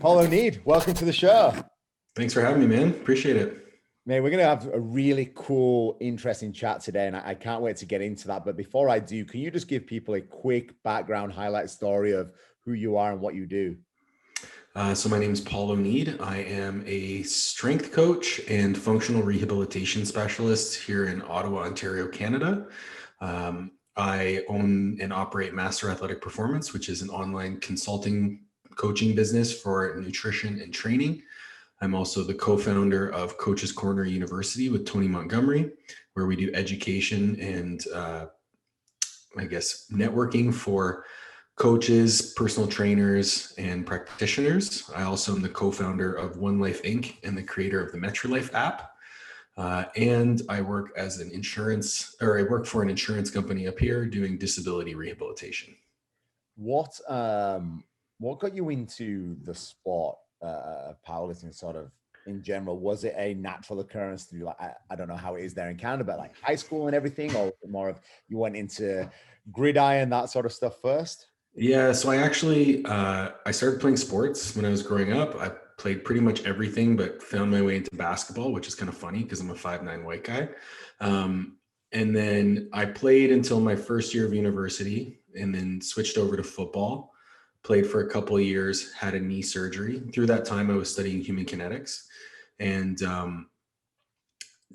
Paul Oneid, welcome to the show. Thanks for having me, man. Appreciate it. Man, we're going to have a really cool, interesting chat today, and I can't wait to get into that. But before I do, can you just give people a quick background highlight story of who you are and what you do? So my name is Paul Oneid. I am a strength coach and functional rehabilitation specialist here in Ottawa, Ontario, Canada. I own and operate Master Athletic Performance, which is an online consulting coaching business for nutrition and training. I'm also the co-founder of Coach's Corner University with Tony Montgomery, where we do education and networking for coaches, personal trainers, and practitioners. I also am the co-founder of OneLife Inc. and the creator of the MetriLife app. And I work for an insurance company up here doing disability rehabilitation. What got you into the sport of powerlifting sort of in general? Was it a natural occurrence through, like, I don't know how it is there in Canada, but like high school and everything, or more of you went into gridiron, that sort of stuff first? Yeah, so I actually, I started playing sports when I was growing up. I played pretty much everything, but found my way into basketball, which is kind of funny because I'm a 5'9" white guy. And then I played until my first year of university and then switched over to football. Played for a couple of years, had a knee surgery. Through that time, I was studying human kinetics. And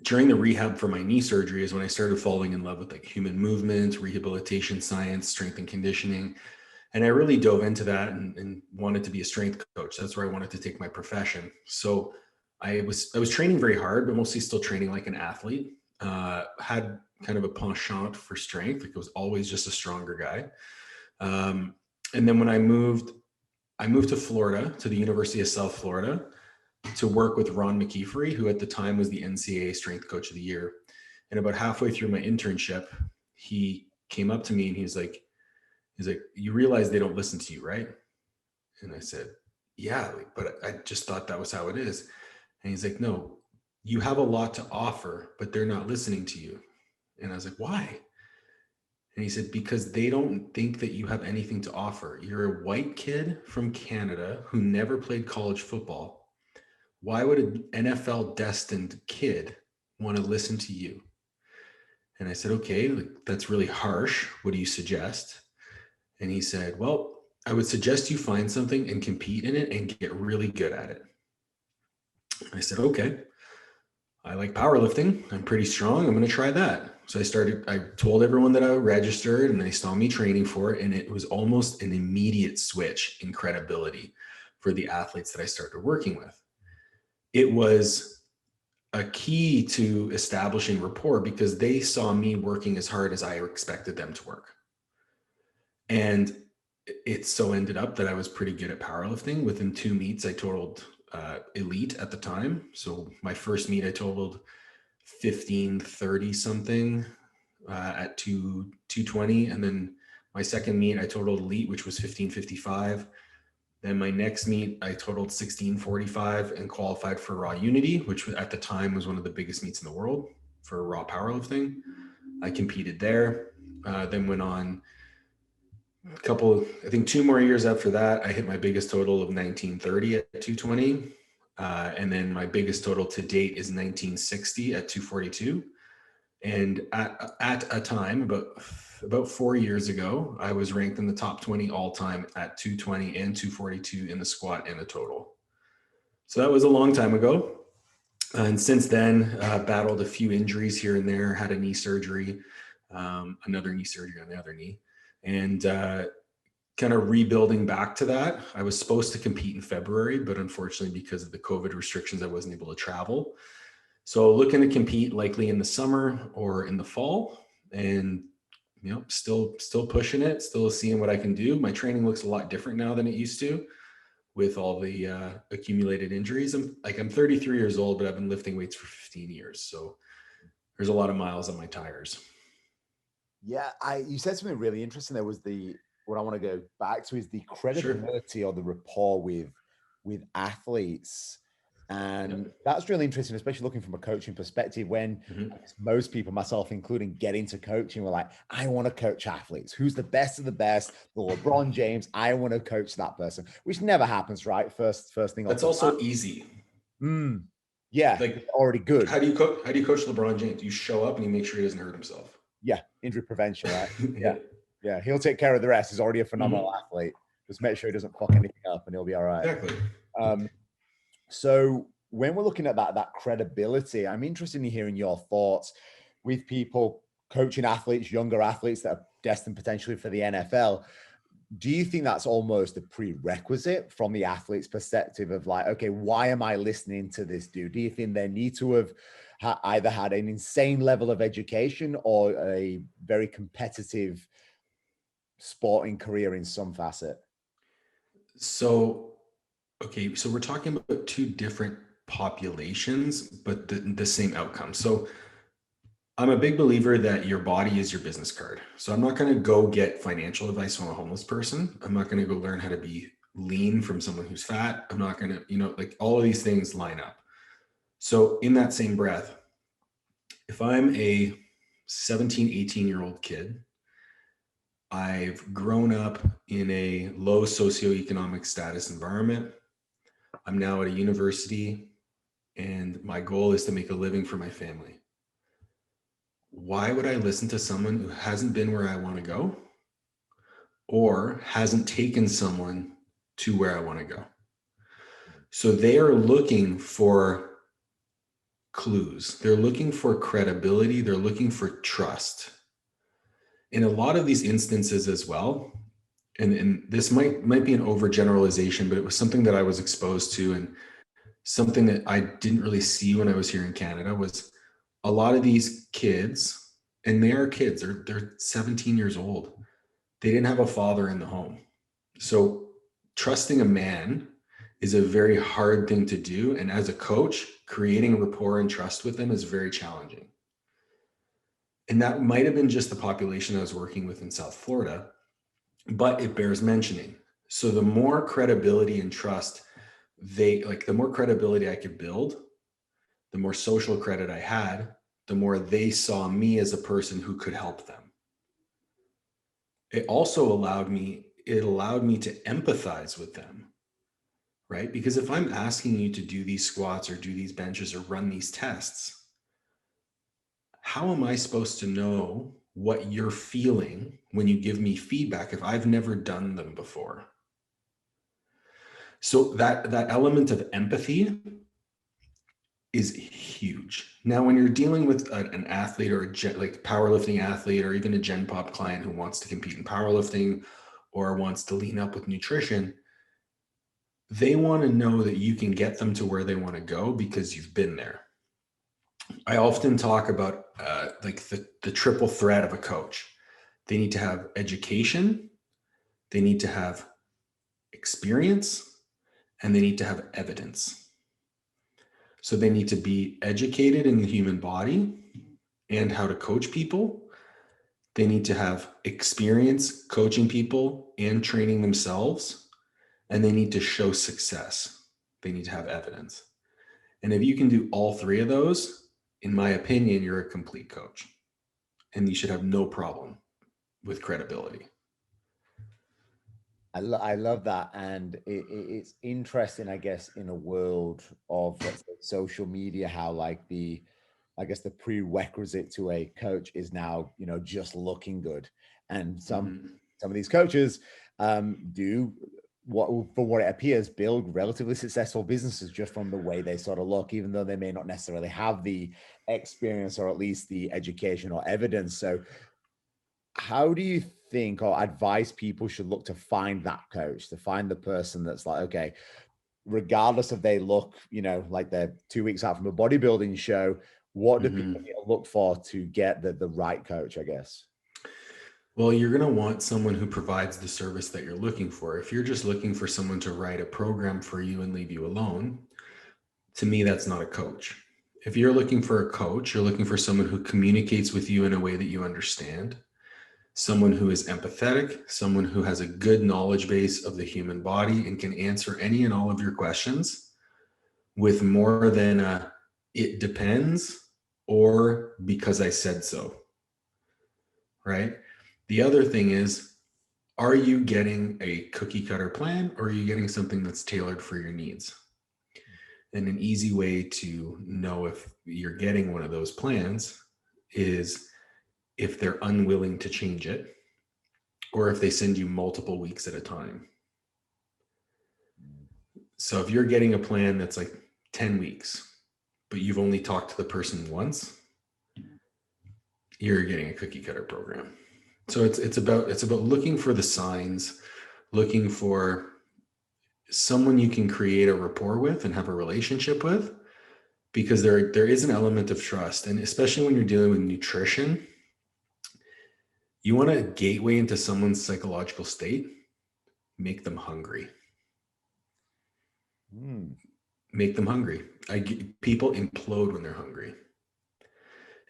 during the rehab for my knee surgery is when I started falling in love with like human movement, rehabilitation science, strength and conditioning. And I really dove into that and wanted to be a strength coach. That's where I wanted to take my profession. So I was training very hard, but mostly still training like an athlete. Had kind of a penchant for strength. Like I was always just a stronger guy. And then when I moved to Florida, to the University of South Florida, to work with Ron McKeefery, who at the time was the NCAA Strength Coach of the Year. And about halfway through my internship, he came up to me and he's like, you realize they don't listen to you, right? And I said, yeah, but I just thought that was how it is. And he's like, no, you have a lot to offer, but they're not listening to you. And I was like, why? And he said, because they don't think that you have anything to offer. You're a white kid from Canada who never played college football. Why would an NFL destined kid want to listen to you? And I said, okay, that's really harsh. What do you suggest? And he said, well, I would suggest you find something and compete in it and get really good at it. I said, okay, I like powerlifting. I'm pretty strong. I'm going to try that. So I told everyone that I registered and they saw me training for it. And it was almost an immediate switch in credibility for the athletes that I started working with. It was a key to establishing rapport because they saw me working as hard as I expected them to work. And it so ended up that I was pretty good at powerlifting. Within 2 meets, I totaled elite at the time. So my first meet, I totaled 1530 something at 220. And then my second meet, I totaled elite, which was 1555. Then my next meet, I totaled 1645 and qualified for Raw Unity, which at the time was one of the biggest meets in the world for raw powerlifting. I competed there, then went on I think 2 more years after that, I hit my biggest total of 1930 at 220. And then my biggest total to date is 1960 at 242. And at a time, about 4 years ago, I was ranked in the top 20 all time at 220 and 242 in the squat and the total. So that was a long time ago. And since then, battled a few injuries here and there, had a knee surgery, another knee surgery on the other knee. And kind of rebuilding back to that. I was supposed to compete in February, but unfortunately, because of the COVID restrictions, I wasn't able to travel. So looking to compete likely in the summer or in the fall, and still pushing it, still seeing what I can do. My training looks a lot different now than it used to with all the accumulated injuries. I'm 33 years old, but I've been lifting weights for 15 years. So there's a lot of miles on my tires. Yeah, you said something really interesting. There was what I want to go back to is the credibility or the rapport with athletes. And that's really interesting, especially looking from a coaching perspective when most people, myself including, get into coaching. We're like, I want to coach athletes. Who's the best of the best? The LeBron James. I want to coach that person, which never happens, right? First thing. That's also easy. Yeah, like already good. How do you coach LeBron James? You show up and you make sure he doesn't hurt himself. Yeah, injury prevention, right? Yeah, he'll take care of the rest. He's already a phenomenal athlete. Just make sure he doesn't fuck anything up, and he'll be all right. Exactly. So when we're looking at that credibility, I'm interested in hearing your thoughts with people coaching athletes, younger athletes that are destined potentially for the NFL. Do you think that's almost a prerequisite from the athlete's perspective of like, okay, why am I listening to this dude? Do you think they need to have either had an insane level of education or a very competitive sporting career in some facet? So we're talking about two different populations, but the same outcome. So I'm a big believer that your body is your business card. So I'm not going to go get financial advice from a homeless person. I'm not going to go learn how to be lean from someone who's fat. I'm not going to, like all of these things line up. So in that same breath, if I'm a 17, 18-year-old kid, I've grown up in a low socioeconomic status environment. I'm now at a university and my goal is to make a living for my family. Why would I listen to someone who hasn't been where I want to go or hasn't taken someone to where I want to go? So they are looking for clues. They're looking for credibility. They're looking for trust. In a lot of these instances as well, and this might be an overgeneralization, but it was something that I was exposed to and something that I didn't really see when I was here in Canada was a lot of these kids, and they are kids, they're 17 years old. They didn't have a father in the home. So trusting a man is a very hard thing to do. And as a coach, creating rapport and trust with them is very challenging. And that might have been just the population I was working with in South Florida, but it bears mentioning. So the more credibility and trust the more credibility I could build, the more social credit I had, the more they saw me as a person who could help them. It also allowed me to empathize with them, right? Because if I'm asking you to do these squats or do these benches or run these tests, how am I supposed to know what you're feeling when you give me feedback if I've never done them before? So that element of empathy is huge. Now, when you're dealing with an athlete or like powerlifting athlete or even a Gen Pop client who wants to compete in powerlifting or wants to lean up with nutrition, they want to know that you can get them to where they want to go because you've been there. I often talk about like the triple threat of a coach. They need to have education, they need to have experience, and they need to have evidence. So they need to be educated in the human body and how to coach people. They need to have experience coaching people and training themselves. And they need to show success. They need to have evidence. And if you can do all three of those, in my opinion, you're a complete coach. And you should have no problem with credibility. I love that. And it's interesting, I guess, in a world of, let's say, social media, how like the prerequisite to a coach is now, just looking good. And some of these coaches do for what it appears, build relatively successful businesses just from the way they sort of look, even though they may not necessarily have the experience or at least the education or evidence. So how do you think or advise people should look to find that coach, to find the person that's like, okay, regardless of they look, like they're 2 weeks out from a bodybuilding show, what do people need to look for to get the right coach, I guess? Well, you're going to want someone who provides the service that you're looking for. If you're just looking for someone to write a program for you and leave you alone, to me, that's not a coach. If you're looking for a coach, you're looking for someone who communicates with you in a way that you understand, someone who is empathetic, someone who has a good knowledge base of the human body and can answer any and all of your questions with more than a it depends or because I said so, right? The other thing is, are you getting a cookie cutter plan, or are you getting something that's tailored for your needs? And an easy way to know if you're getting one of those plans is if they're unwilling to change it, or if they send you multiple weeks at a time. So if you're getting a plan that's like 10 weeks, but you've only talked to the person once, you're getting a cookie cutter program. So it's about looking for the signs, looking for someone you can create a rapport with and have a relationship with, because there is an element of trust. And especially when you're dealing with nutrition, you want a gateway into someone's psychological state, make them hungry. Make them hungry. People implode when they're hungry.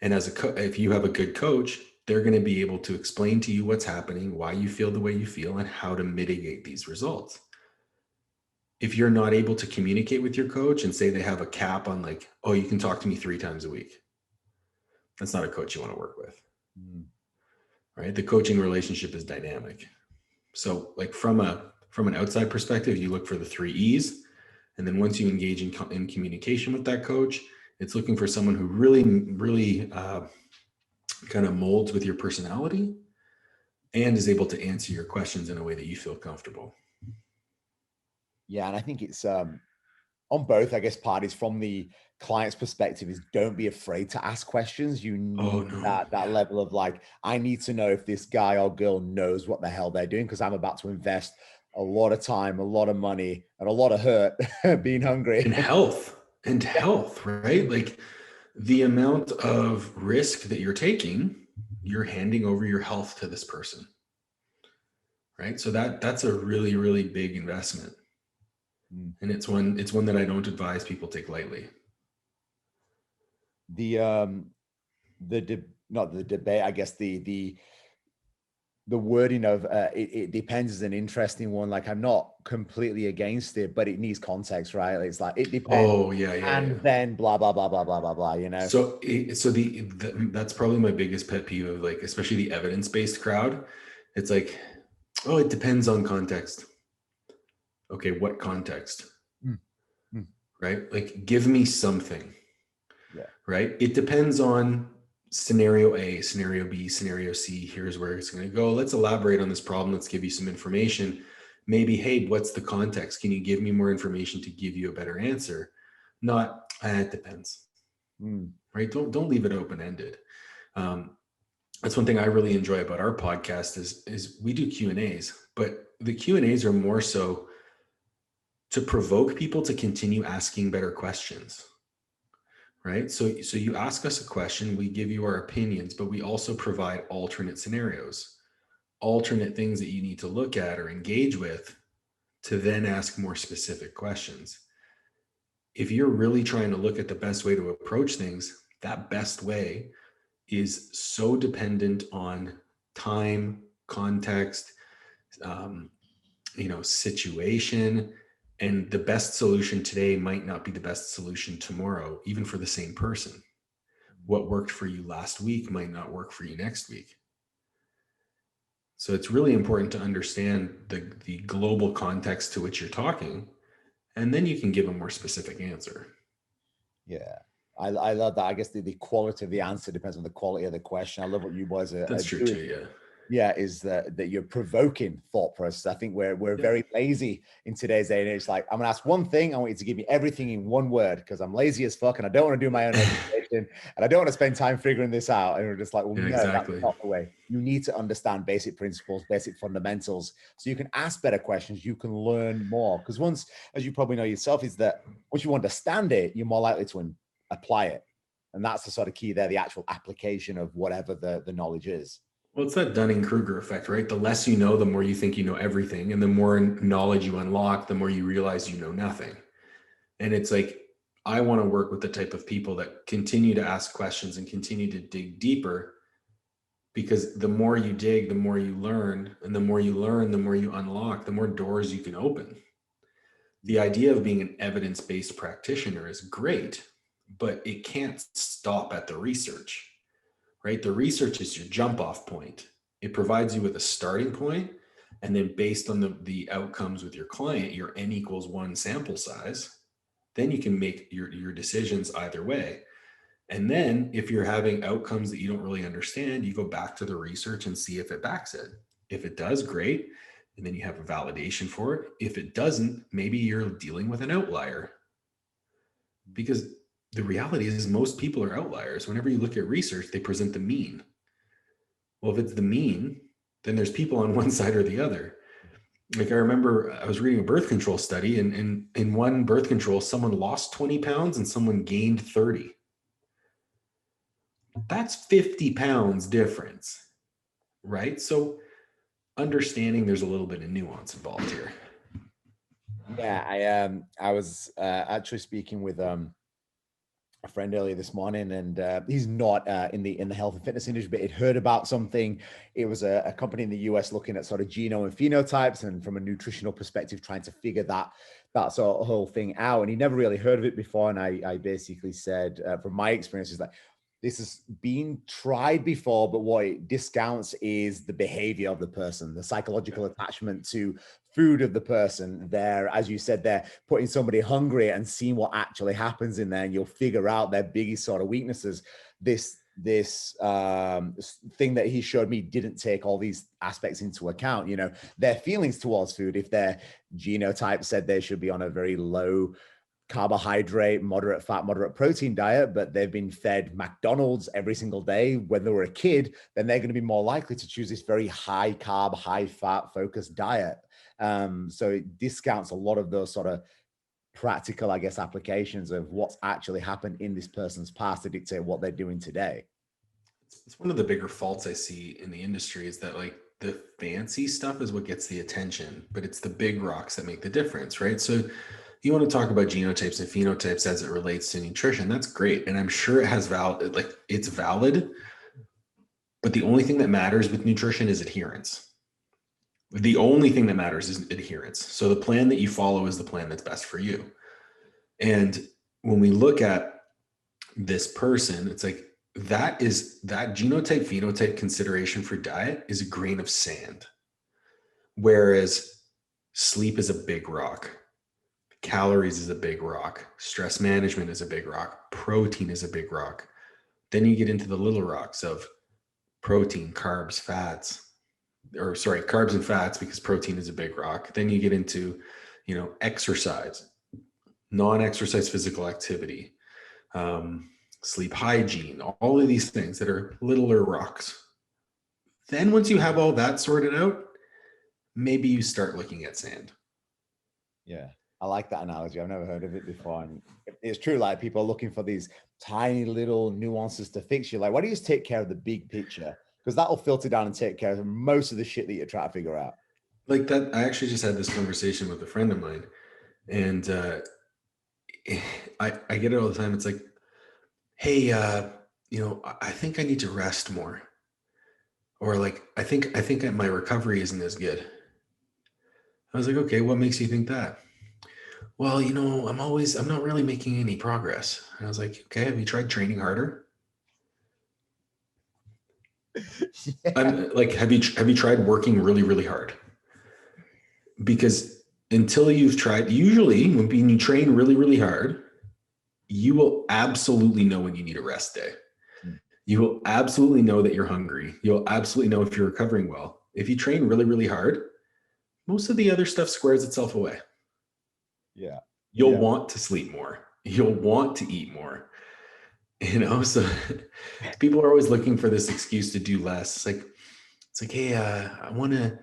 And if you have a good coach, they're going to be able to explain to you what's happening, why you feel the way you feel, and how to mitigate these results. If you're not able to communicate with your coach and say they have a cap on like, oh, you can talk to me 3 times a week, that's not a coach you want to work with. Right? The coaching relationship is dynamic. So like from an outside perspective, you look for the 3 E's. And then once you engage in communication with that coach, it's looking for someone who really kind of molds with your personality and is able to answer your questions in a way that you feel comfortable. Yeah. And I think it's on both, I guess, parties. From the client's perspective is don't be afraid to ask questions. You need that level of like, I need to know if this guy or girl knows what the hell they're doing, because I'm about to invest a lot of time, a lot of money, and a lot of hurt being hungry. And health, right? Like the amount of risk that you're taking, you're handing over your health to this person, right? So that's a really, really big investment. And it's one that I don't advise people take lightly. Not the debate, I guess the wording of it depends is an interesting one. Like, I'm not completely against it, but it needs context, right? It's like, it depends. Oh yeah. And then blah, blah, blah, blah, blah, blah, blah, you know? So that's probably my biggest pet peeve of like, especially the evidence-based crowd. It's like, oh, it depends on context. Okay. What context? Right? Like, give me something. Yeah. Right? It depends on scenario A, scenario B, scenario C. Here's where it's going to go. Let's elaborate on this problem. Let's give you some information. Maybe, hey, what's the context? Can you give me more information to give you a better answer? Not, it depends. Right? Don't leave it open-ended. That's one thing I really enjoy about our podcast is we do Q&As, but the Q&As are more so to provoke people to continue asking better questions. Right? So you ask us a question, we give you our opinions, but we also provide alternate scenarios, alternate things that you need to look at or engage with to then ask more specific questions. If you're really trying to look at the best way to approach things, that best way is so dependent on time, context, situation. And the best solution today might not be the best solution tomorrow, even for the same person. What worked for you last week might not work for you next week. So it's really important to understand the global context to which you're talking, and then you can give a more specific answer. Yeah. I love that. I guess the quality of the answer depends on the quality of the question. I love what you boys are That's true doing. too, yeah. Yeah, is that you're provoking thought process. I think we're very lazy in today's day and age. Like, I'm gonna ask one thing, I want you to give me everything in one word, because I'm lazy as fuck and I don't want to do my own education and I don't want to spend time figuring this out. And we're just like, well, no, exactly. That's not the way. You need to understand basic principles, basic fundamentals, so you can ask better questions, you can learn more. Because once, as you probably know yourself, is that once you understand it, you're more likely to apply it. And that's the sort of key there, the actual application of whatever the knowledge is. Well, it's that Dunning-Kruger effect, right? The less you know, the more you think you know everything. And the more knowledge you unlock, the more you realize you know nothing. And it's like, I want to work with the type of people that continue to ask questions and continue to dig deeper, because the more you dig, the more you learn. And the more you learn, the more you unlock, the more doors you can open. The idea of being an evidence-based practitioner is great, but it can't stop at the research, right? The research is your jump off point. It provides you with a starting point, and then based on the outcomes with your client, your N equals 1 sample size, then you can make your decisions either way. And then if you're having outcomes that you don't really understand, you go back to the research and see if it backs it. If it does, great. And then you have a validation for it. If it doesn't, maybe you're dealing with an outlier. Because the reality is most people are outliers. Whenever you look at research, they present the mean. Well, if it's the mean, then there's people on one side or the other. Like I remember I was reading a birth control study, and in one birth control, someone lost 20 pounds and someone gained 30. That's 50 pounds difference, right? So understanding there's a little bit of nuance involved here. Yeah, I was actually speaking with a friend earlier this morning, and he's not in the health and fitness industry, but he'd heard about something. It was a company in the US looking at sort of genome and phenotypes, and from a nutritional perspective, trying to figure that sort of whole thing out. And he never really heard of it before. And I basically said, from my experience, is like, this has been tried before, but what it discounts is the behavior of the person, the psychological attachment to food of the person. There, as you said, they're putting somebody hungry and seeing what actually happens in there, and you'll figure out their biggest sort of weaknesses. This thing that he showed me didn't take all these aspects into account. You know, their feelings towards food. If their genotype said they should be on a very low carbohydrate, moderate fat, moderate protein diet, but they've been fed McDonald's every single day when they were a kid, then they're going to be more likely to choose this very high carb, high fat focused diet. So it discounts a lot of those sort of practical, I guess, applications of what's actually happened in this person's past to dictate what they're doing today. It's one of the bigger faults I see in the industry is that like the fancy stuff is what gets the attention, but it's the big rocks that make the difference, right? So you want to talk about genotypes and phenotypes as it relates to nutrition. That's great. And I'm sure it has it's valid, but the only thing that matters with nutrition is adherence. The only thing that matters is adherence. So the plan that you follow is the plan that's best for you. And when we look at this person, it's like that genotype phenotype consideration for diet is a grain of sand. Whereas sleep is a big rock. Calories is a big rock. Stress management is a big rock. Protein is a big rock. Then you get into the little rocks of protein, carbs, fats, carbs and fats, because protein is a big rock. Then you get into, exercise, non-exercise physical activity, sleep hygiene, all of these things that are littler rocks. Then once you have all that sorted out, maybe you start looking at sand. Yeah. I like that analogy. I've never heard of it before. And it's true. Like, people are looking for these tiny little nuances to fix you. Like, why don't you just take care of the big picture? Because that'll filter down and take care of most of the shit that you're trying to figure out. Like that. I actually just had this conversation with a friend of mine, and I get it all the time. It's like, hey, I think I need to rest more. Or like, I think my recovery isn't as good. I was like, okay, what makes you think that? Well, I'm not really making any progress. And I was like, okay, have you tried training harder? Yeah. I'm like, have you tried working really, really hard? Because until you've tried, usually when you train really, really hard, you will absolutely know when you need a rest day. You will absolutely know that you're hungry. You'll absolutely know if you're recovering well. If you train really, really hard, most of the other stuff squares itself away. Yeah. You'll want to sleep more. You'll want to eat more. So people are always looking for this excuse to do less. It's like, hey, I want to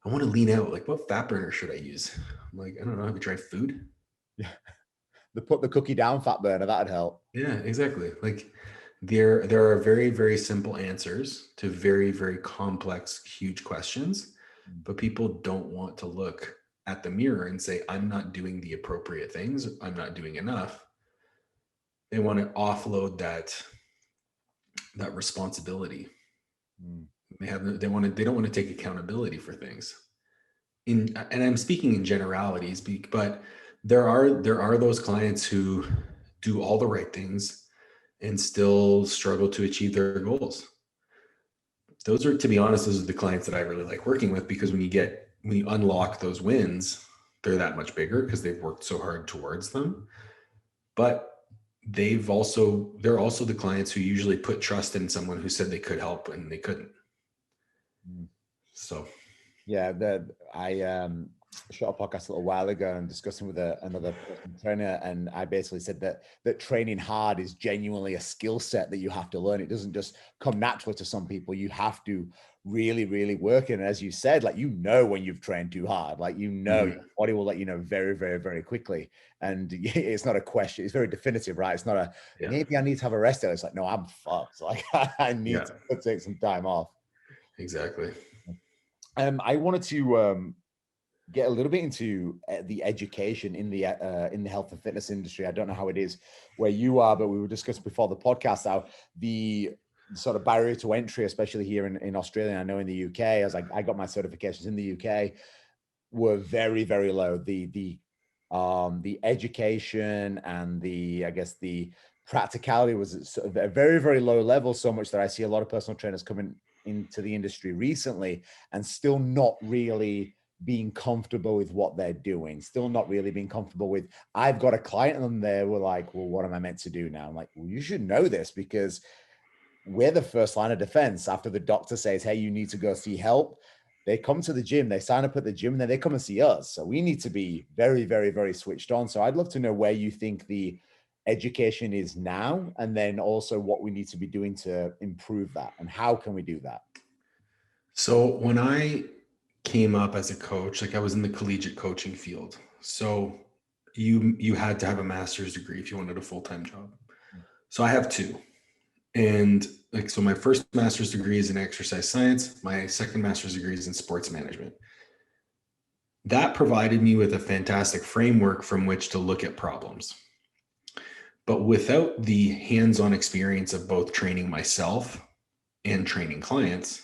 lean out. Like, what fat burner should I use? I'm like, I don't know. Have you tried food? Yeah. Put the cookie down fat burner. That'd help. Yeah, exactly. Like there are very, very simple answers to very, very complex, huge questions, but people don't want to look at the mirror and say, I'm not doing the appropriate things. I'm not doing enough. They want to offload that responsibility. They don't want to take accountability for things. And I'm speaking in generalities, but There are those clients who do all the right things and still struggle to achieve their goals. Those are, to be honest, those are the clients that I really like working with, because when you unlock those wins, they're that much bigger because they've worked so hard towards them. But they're also the clients who usually put trust in someone who said they could help and they couldn't. So yeah, I shot a podcast a little while ago and discussing with another personal trainer, and I basically said that training hard is genuinely a skill set that you have to learn. It doesn't just come naturally to some people. You have to really, really work in. And as you said, like, when you've trained too hard, like, your body will let you know very, very, very quickly. And it's not a question. It's very definitive, right? It's not maybe I need to have a rest day. It's like, no, I'm fucked. Like, I need to take some time off. Exactly. I wanted to get a little bit into the education in the health and fitness industry. I don't know how it is where you are, but we were discussing before the podcast how the sort of barrier to entry, especially here in Australia, I know in the UK, as I got my certifications in the UK, were very, very low. The education and the practicality was sort of a very, very low level, so much that I see a lot of personal trainers coming into the industry recently and still not really being comfortable with what they're doing, still not really being comfortable with, I've got a client and they were like, well, what am I meant to do now? I'm like, well, you should know this, because we're the first line of defense. After the doctor says, hey, you need to go see help, they come to the gym, they sign up at the gym, and then they come and see us. So we need to be very, very, very switched on. So I'd love to know where you think the education is now, and then also what we need to be doing to improve that, and how can we do that? So when I came up as a coach, like, I was in the collegiate coaching field. So you had to have a master's degree if you wanted a full-time job. So I have two. And so my first master's degree is in exercise science. My second master's degree is in sports management. That provided me with a fantastic framework from which to look at problems. But without the hands-on experience of both training myself and training clients,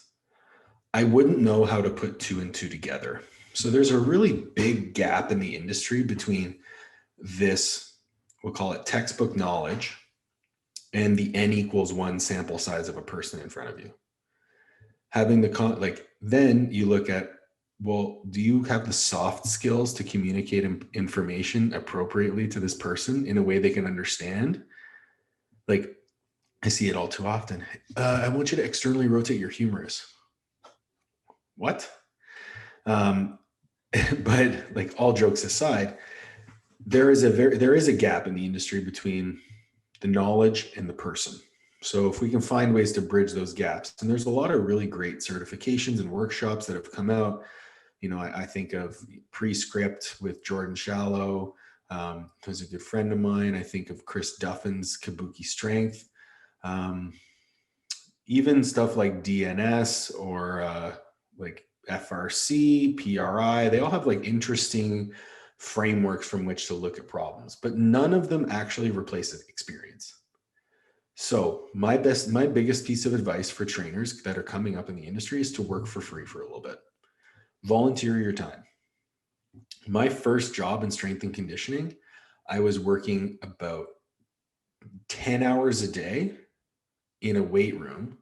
I wouldn't know how to put two and two together. So there's a really big gap in the industry between this, we'll call it textbook knowledge, and the N=1 sample size of a person in front of you. Having then you look at, well, do you have the soft skills to communicate information appropriately to this person in a way they can understand? Like, I see it all too often. I want you to externally rotate your humerus. What? But like, all jokes aside, there is a gap in the industry between the knowledge and the person. So if we can find ways to bridge those gaps, and there's a lot of really great certifications and workshops that have come out. I think of Prescript with Jordan Shallow, who's a good friend of mine. I think of Chris Duffin's Kabuki Strength. Even stuff like DNS or like FRC, PRI, they all have like interesting frameworks from which to look at problems, but none of them actually replaces experience. So my biggest piece of advice for trainers that are coming up in the industry is to work for free for a little bit. Volunteer your time. My first job in strength and conditioning, I was working about 10 hours a day in a weight room.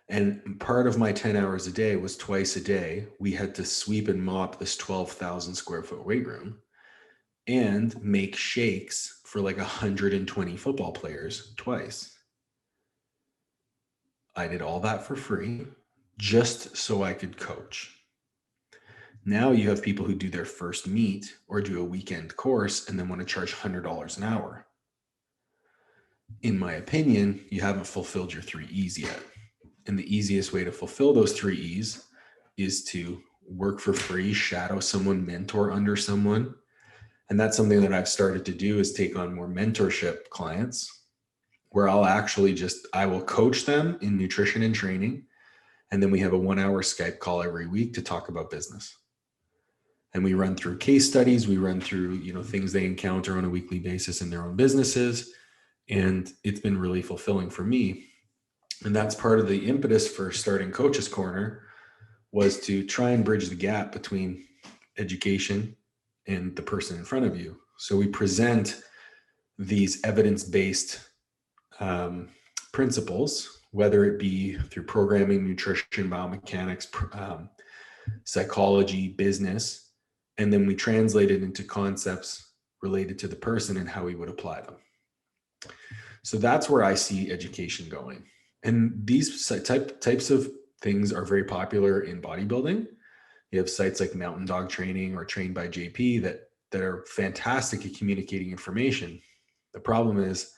And part of my 10 hours a day was twice a day. We had to sweep and mop this 12,000 square foot weight room and make shakes for like 120 football players twice. I did all that for free just so I could coach. Now you have people who do their first meet or do a weekend course and then want to charge $100 an hour. In my opinion, you haven't fulfilled your 3 E's yet. And the easiest way to fulfill those 3 E's is to work for free, shadow someone, mentor under someone. And that's something that I've started to do, is take on more mentorship clients where I will coach them in nutrition and training. And then we have a 1-hour Skype call every week to talk about business. And we run through case studies. We run through, things they encounter on a weekly basis in their own businesses. And it's been really fulfilling for me. And that's part of the impetus for starting Coach's Corner, was to try and bridge the gap between education and the person in front of you. So we present these evidence-based principles, whether it be through programming, nutrition, biomechanics, psychology, business, and then we translate it into concepts related to the person and how we would apply them. So that's where I see education going. And these types of things are very popular in bodybuilding. You have sites like Mountain Dog Training or Trained by JP that are fantastic at communicating information. The problem is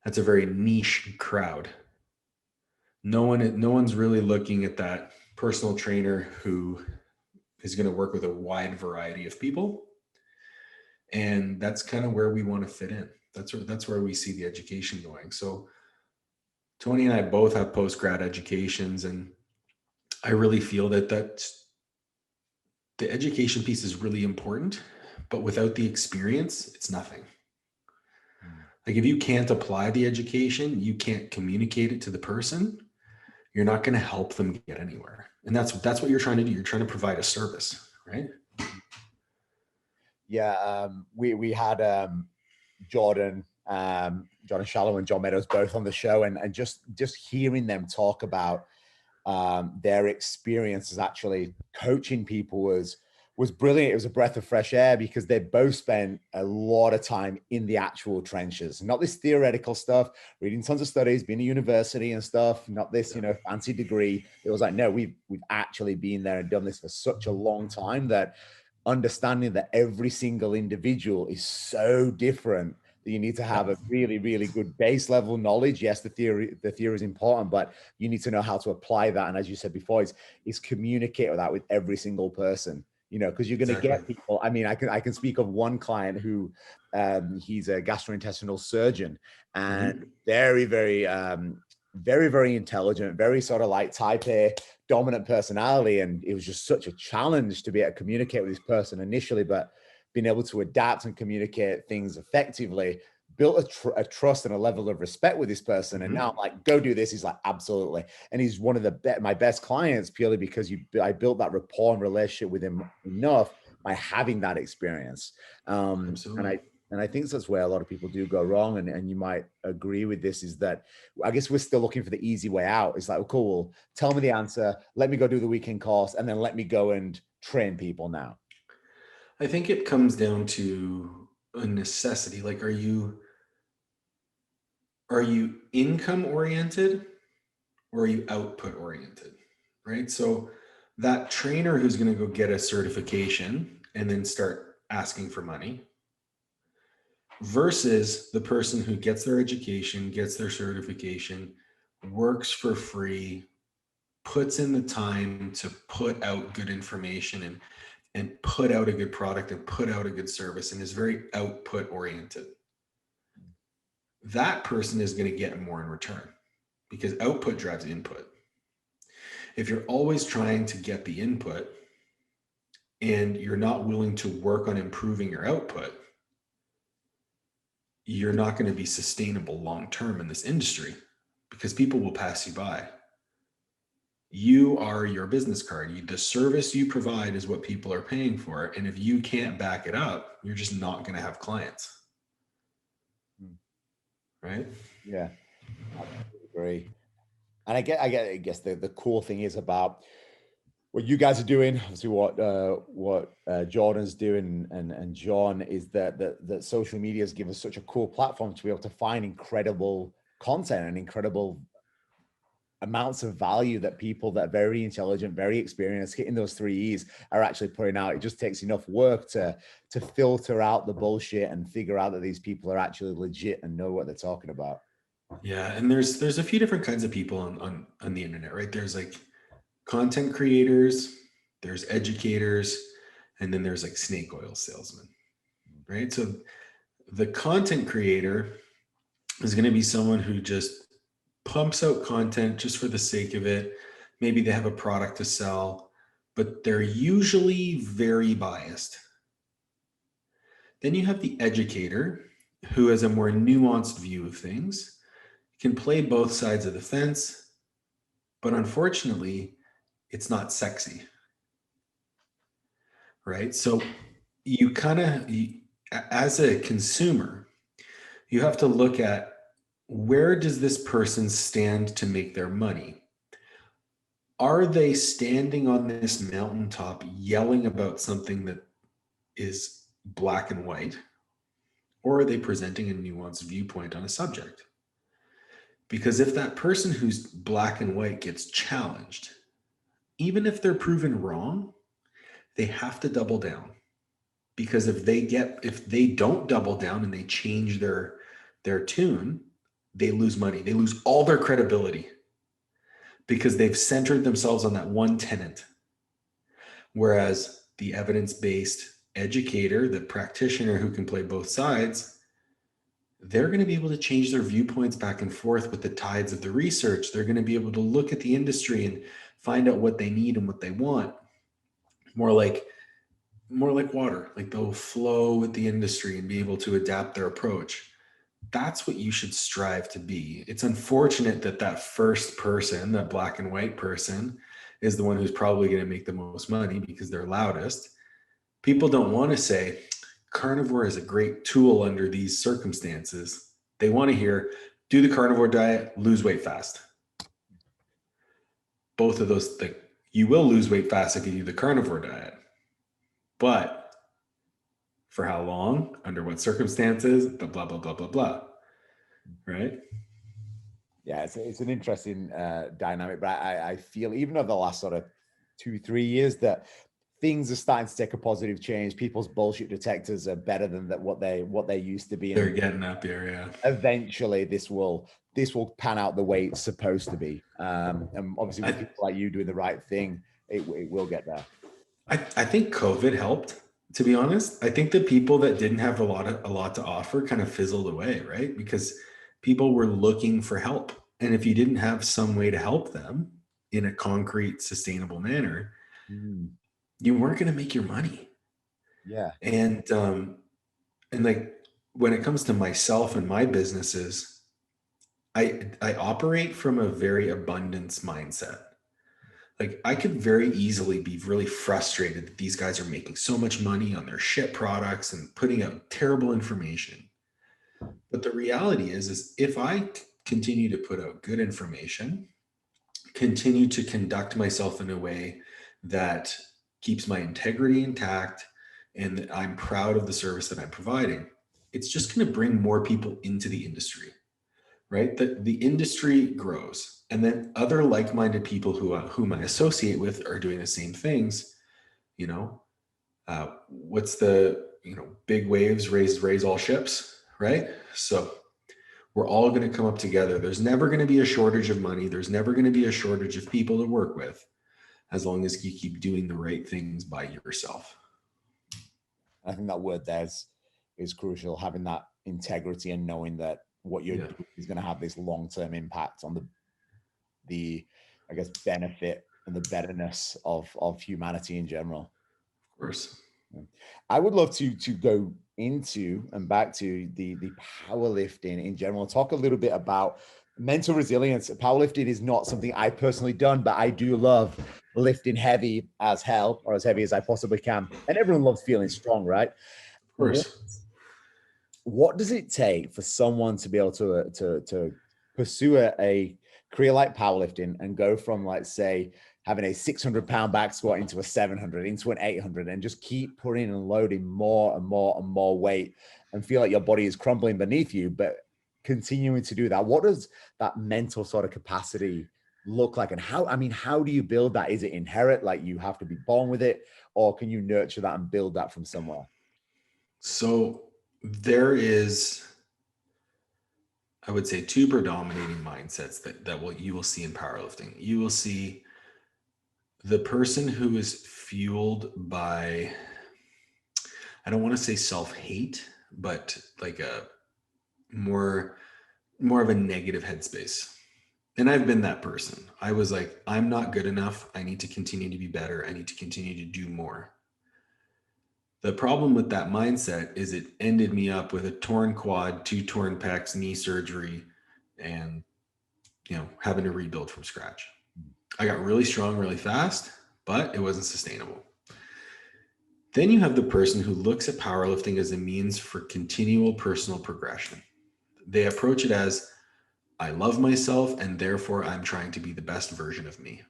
that's a very niche crowd. No one's really looking at that personal trainer who is going to work with a wide variety of people. And that's kind of where we want to fit in. That's where we see the education going. So Tony and I both have post-grad educations, and I really feel that the education piece is really important, but without the experience, it's nothing. Like if you can't apply the education, you can't communicate it to the person, you're not going to help them get anywhere. And that's what you're trying to do. You're trying to provide a service, right? Yeah. We had Jordan Shallow and John Meadows both on the show, and just hearing them talk about their experiences actually coaching people was brilliant. It was a breath of fresh air because they both spent a lot of time in the actual trenches, not this theoretical stuff, reading tons of studies, being a university and stuff, not this, fancy degree. It was like, no, we've actually been there and done this for such a long time that understanding that every single individual is so different that you need to have a really, really good base level knowledge. Yes, the theory is important, but you need to know how to apply that. And as you said before, is communicate that with every single person, because you're going to get people. I mean, I can speak of one client who he's a gastrointestinal surgeon and very, very, very, very intelligent, very sort of like type A dominant personality. And it was just such a challenge to be able to communicate with this person initially, but being able to adapt and communicate things effectively built a trust and a level of respect with this person. And now I'm like, go do this. He's like, absolutely. And he's one of my best clients purely because I built that rapport and relationship with him enough by having that experience. And I think that's where a lot of people do go wrong. And you might agree with this, is that I guess we're still looking for the easy way out. It's like, well, cool, tell me the answer. Let me go do the weekend course and then let me go and train people now. I think it comes down to a necessity. Like, are you income oriented or are you output oriented? Right. So that trainer who's going to go get a certification and then start asking for money versus the person who gets their education, gets their certification, works for free, puts in the time to put out good information and put out a good product and put out a good service and is very output oriented. That person is going to get more in return because output drives input. If you're always trying to get the input and you're not willing to work on improving your output, you're not going to be sustainable long-term in this industry because people will pass you by. You are your business card. The service you provide is what people are paying for. And if you can't back it up, you're just not going to have clients. Right? Yeah, I agree. And I guess the cool thing is about what you guys are doing, obviously what Jordan's doing and John, is that social media has given us such a cool platform to be able to find incredible content and incredible amounts of value that people that are very intelligent, very experienced, hitting those 3 E's are actually putting out. It just takes enough work to filter out the bullshit and figure out that these people are actually legit and know what they're talking about. Yeah. And there's a few different kinds of people on the internet, right? There's like content creators, there's educators, and then there's like snake oil salesmen, right? So the content creator is going to be someone who just pumps out content just for the sake of it. Maybe they have a product to sell, but they're usually very biased. Then you have the educator who has a more nuanced view of things, can play both sides of the fence, but unfortunately, it's not sexy, right? So you as a consumer, you have to look at, where does this person stand to make their money? Are they standing on this mountaintop yelling about something that is black and white? Or are they presenting a nuanced viewpoint on a subject? Because if that person who's black and white gets challenged, even if they're proven wrong, they have to double down. Because if they don't double down and they change their tune, they lose money. They lose all their credibility because they've centered themselves on that one tenet. Whereas the evidence-based educator, the practitioner who can play both sides, they're going to be able to change their viewpoints back and forth with the tides of the research. They're going to be able to look at the industry and find out what they need and what they want. More like water, like they'll flow with the industry and be able to adapt their approach. That's what you should strive to be. It's unfortunate that that first person, that black and white person, is the one who's probably going to make the most money because they're loudest. People don't want to say carnivore is a great tool under these circumstances. They want to hear, do the carnivore diet, lose weight fast. Both of those things. You will lose weight fast if you do the carnivore diet. But for how long, under what circumstances, blah, blah, blah, blah, blah, blah. Right? Yeah, it's an interesting dynamic, but I feel even over the last sort of 2-3 years that things are starting to take a positive change. People's bullshit detectors are better than what they used to be. They're getting up here, yeah. Eventually, this will pan out the way it's supposed to be. And obviously, with people like you doing the right thing, it will get there. I think COVID helped, to be honest. I think the people that didn't have a lot to offer kind of fizzled away, right? Because people were looking for help. And if you didn't have some way to help them in a concrete, sustainable manner, you weren't going to make your money. Yeah. And like when it comes to myself and my businesses, I operate from a very abundance mindset. Like I could very easily be really frustrated that these guys are making so much money on their shit products and putting out terrible information. But the reality is if I continue to put out good information, continue to conduct myself in a way that keeps my integrity intact, and that I'm proud of the service that I'm providing, it's just going to bring more people into the industry, right? The industry grows, and then other like-minded people whom I associate with are doing the same things. What's the big waves raise all ships, right? So we're all going to come up together. There's never going to be a shortage of money. There's never going to be a shortage of people to work with, as long as you keep doing the right things by yourself. I think that word there is crucial, having that integrity and knowing that what you're doing is going to have this long-term impact on the I guess benefit and the betterness of humanity in general. Of course. I would love to go into and back to the powerlifting in general. Talk a little bit about mental resilience. Powerlifting is not something I personally done, but I do love lifting heavy as hell, or as heavy as I possibly can. And everyone loves feeling strong, right? Of course. What does it take for someone to be able to pursue a career like powerlifting and go from, let's say, having a 600-pound back squat into a 700, into an 800, and just keep putting and loading more and more and more weight and feel like your body is crumbling beneath you, but continuing to do that? What does that mental sort of capacity look like? And how do you build that? Is it inherent, like you have to be born with it, or can you nurture that and build that from somewhere? So there is, I would say, two predominating mindsets that you will see in powerlifting. You will see the person who is fueled by, I don't want to say self-hate, but like a more of a negative headspace. And I've been that person. I was like, I'm not good enough. I need to continue to be better. I need to continue to do more. The problem with that mindset is it ended me up with a torn quad, 2 torn pecs, knee surgery, and having to rebuild from scratch. I got really strong really fast, but it wasn't sustainable. Then you have the person who looks at powerlifting as a means for continual personal progression. They approach it as, I love myself and therefore I'm trying to be the best version of me.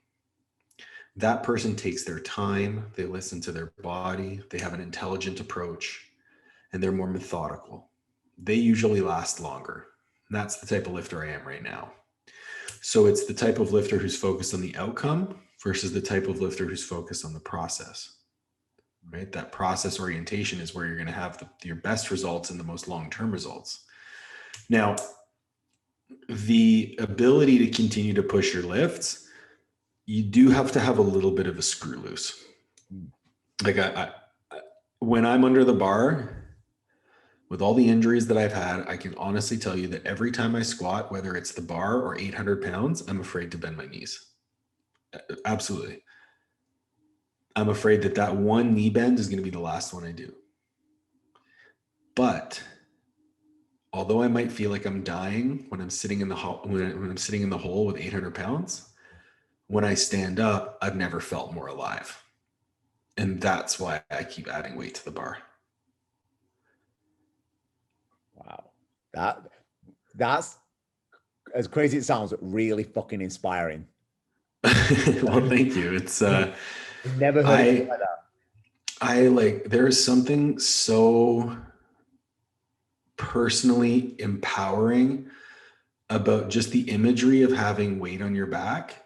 That person takes their time, they listen to their body, they have an intelligent approach, and they're more methodical. They usually last longer. That's the type of lifter I am right now. So it's the type of lifter who's focused on the outcome versus the type of lifter who's focused on the process, right? That process orientation is where you're going to have your best results and the most long-term results. Now, the ability to continue to push your lifts, you do have to have a little bit of a screw loose. Like when I'm under the bar, with all the injuries that I've had, I can honestly tell you that every time I squat, whether it's the bar or 800 pounds, I'm afraid to bend my knees. Absolutely. I'm afraid that one knee bend is going to be the last one I do. But although I might feel like I'm dying when I'm sitting in the when I'm sitting in the hole with 800 pounds, when I stand up, I've never felt more alive. And that's why I keep adding weight to the bar. Wow. That's, as crazy as it sounds, really fucking inspiring. Well, thank you. It's never heard it like that. There is something so personally empowering about just the imagery of having weight on your back,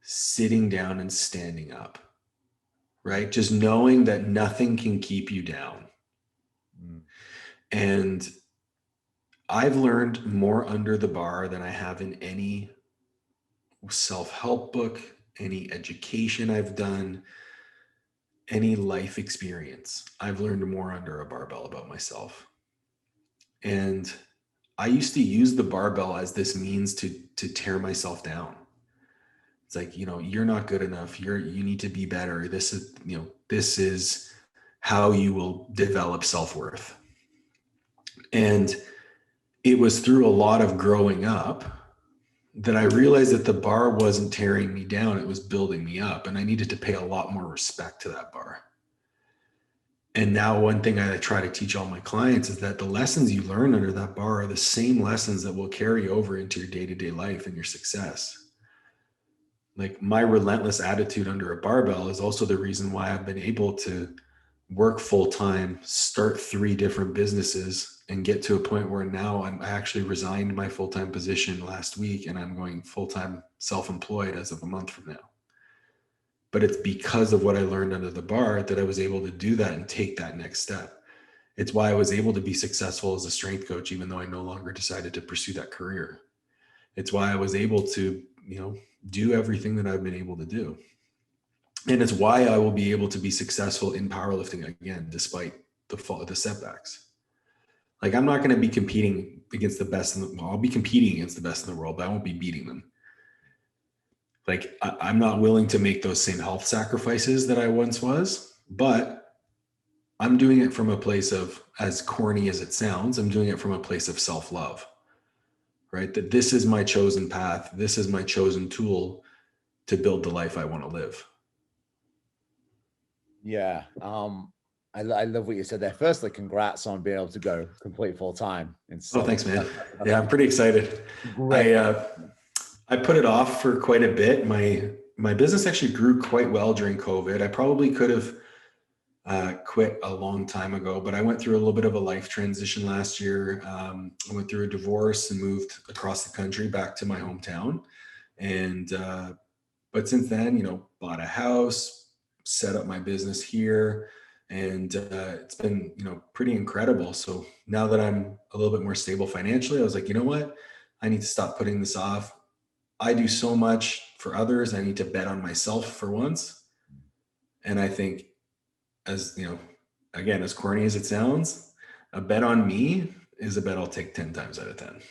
sitting down and standing up, right? Just knowing that nothing can keep you down. And I've learned more under the bar than I have in any self-help book, any education I've done, any life experience. I've learned more under a barbell about myself. And I used to use the barbell as this means to tear myself down. It's like, you're not good enough. You need to be better. This is how you will develop self-worth. And it was through a lot of growing up that I realized that the bar wasn't tearing me down. It was building me up. And I needed to pay a lot more respect to that bar. And now one thing I try to teach all my clients is that the lessons you learn under that bar are the same lessons that will carry over into your day-to-day life and your success. Like my relentless attitude under a barbell is also the reason why I've been able to work full-time, start 3 different businesses, and get to a point where now I actually resigned my full-time position last week and I'm going full-time self-employed as of a month from now. But it's because of what I learned under the bar that I was able to do that and take that next step. It's why I was able to be successful as a strength coach, even though I no longer decided to pursue that career. It's why I was able to, do everything that I've been able to do. And it's why I will be able to be successful in powerlifting again, despite the setbacks. Like I'm not going to be competing against the best I'll be competing against the best in the world, but I won't be beating them. Like I'm not willing to make those same health sacrifices that I once was, but I'm doing it from a place of, as corny as it sounds, I'm doing it from a place of self-love, right? That this is my chosen path. This is my chosen tool to build the life I want to live. Yeah. I love what you said there. Firstly, congrats on being able to go complete full time. Oh, thanks, man. Yeah, I'm pretty excited. I put it off for quite a bit. My business actually grew quite well during COVID. I probably could have quit a long time ago, but I went through a little bit of a life transition last year. I went through a divorce and moved across the country back to my hometown. And, but since then, bought a house, set up my business here, and it's been, pretty incredible. So now that I'm a little bit more stable financially, I was like, you know what? I need to stop putting this off. I do so much for others. I need to bet on myself for once. And I think, as again, as corny as it sounds, a bet on me is a bet I'll take 10 times out of 10.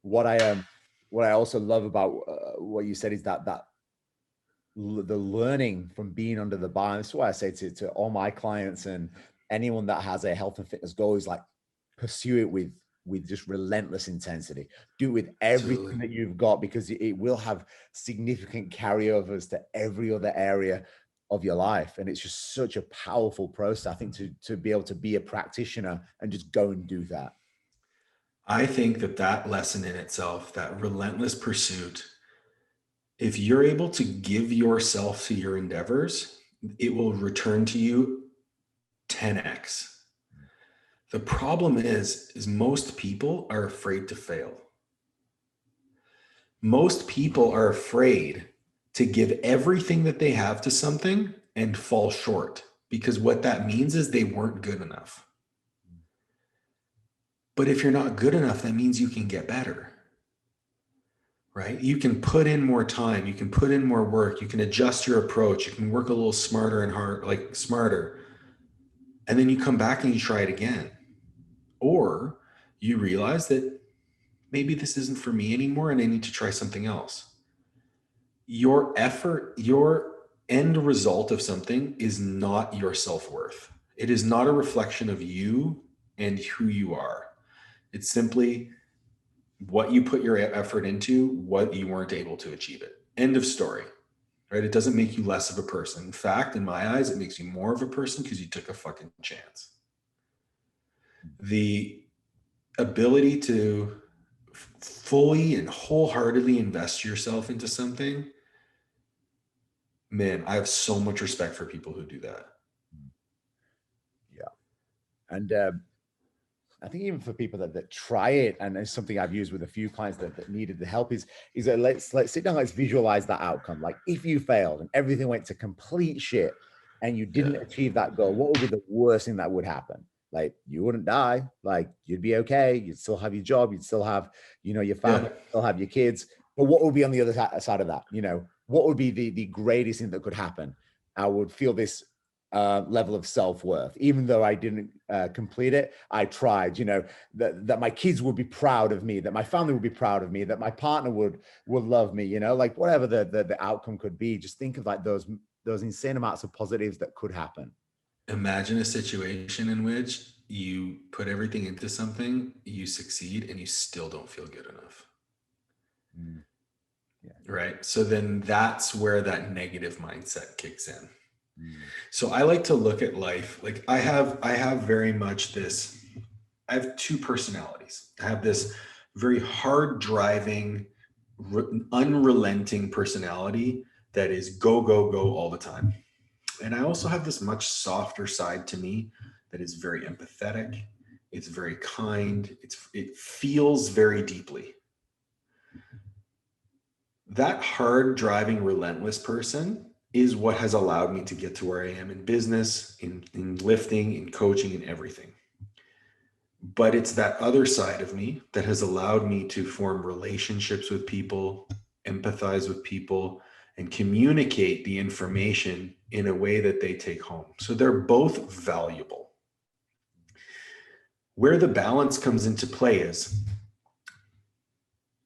What I also love about what you said is that the learning from being under the bar. And this is why I say to all my clients and anyone that has a health and fitness goal is like, pursue it with just relentless intensity. Do it with everything that you've got, because it will have significant carryovers to every other area of your life. And it's just such a powerful process, I think, to be able to be a practitioner and just go and do that. I think that lesson in itself, that relentless pursuit, if you're able to give yourself to your endeavors, it will return to you 10x. The problem is most people are afraid to fail. Most people are afraid to give everything that they have to something and fall short, because what that means is they weren't good enough. But if you're not good enough, that means you can get better, right? You can put in more time, you can put in more work, you can adjust your approach, you can work a little smarter and hard, like smarter. And then you come back and you try it again. Or you realize that maybe this isn't for me anymore and I need to try something else. Your effort, your end result of something is not your self-worth. It is not a reflection of you and who you are. It's simply what you put your effort into, what you weren't able to achieve it. End of story, right? It doesn't make you less of a person. In fact, in my eyes, it makes you more of a person because you took a fucking chance. The ability to fully and wholeheartedly invest yourself into something, man, I have so much respect for people who do that. Yeah. And I think even for people that try it, and it's something I've used with a few clients that needed the help, is that let's sit down, let's visualize that outcome. Like if you failed and everything went to complete shit and you didn't achieve that goal, what would be the worst thing that would happen? Like you wouldn't die, like you'd be okay, you'd still have your job, you'd still have, your family, still have your kids. But what would be on the other side of that? What would be the greatest thing that could happen? I would feel this level of self-worth, even though I didn't complete it. I tried, that my kids would be proud of me, that my family would be proud of me, that my partner would love me, like whatever the outcome could be. Just think of like those insane amounts of positives that could happen. Imagine a situation in which you put everything into something, you succeed, and you still don't feel good enough. Yeah. Right? So then that's where that negative mindset kicks in. So I like to look at life. Like I have very much this, I have two personalities. I have this very hard driving, unrelenting personality that is go, go, go all the time. And I also have this much softer side to me that is very empathetic. It's very kind. It feels very deeply. That hard driving, relentless person is what has allowed me to get to where I am in business, in lifting, in coaching, in everything. But it's that other side of me that has allowed me to form relationships with people, empathize with people, and communicate the information in a way that they take home. So they're both valuable. Where the balance comes into play is,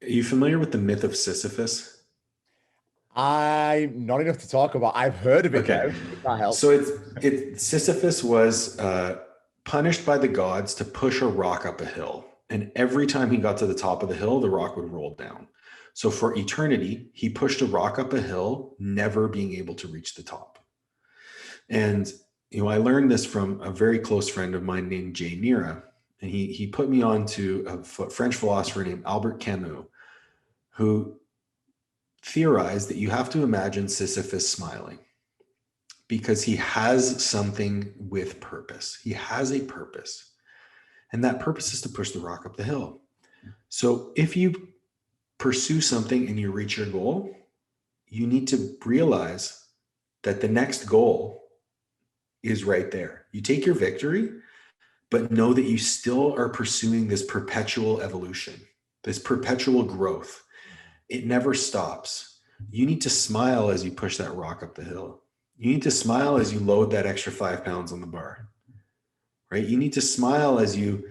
are you familiar with the myth of Sisyphus? I'm not enough to talk about. I've heard of it. Okay. That helps. So Sisyphus was punished by the gods to push a rock up a hill. And every time he got to the top of the hill, the rock would roll down. So for eternity, he pushed a rock up a hill, never being able to reach the top. And, I learned this from a very close friend of mine named Jay Nira. And he put me on to a French philosopher named Albert Camus, who theorized that you have to imagine Sisyphus smiling because he has something with purpose. He has a purpose. And that purpose is to push the rock up the hill. So if you pursue something and you reach your goal, you need to realize that the next goal is right there. You take your victory, but know that you still are pursuing this perpetual evolution, this perpetual growth. It never stops. You need to smile as you push that rock up the hill. You need to smile as you load that extra 5 pounds on the bar, right? You need to smile as you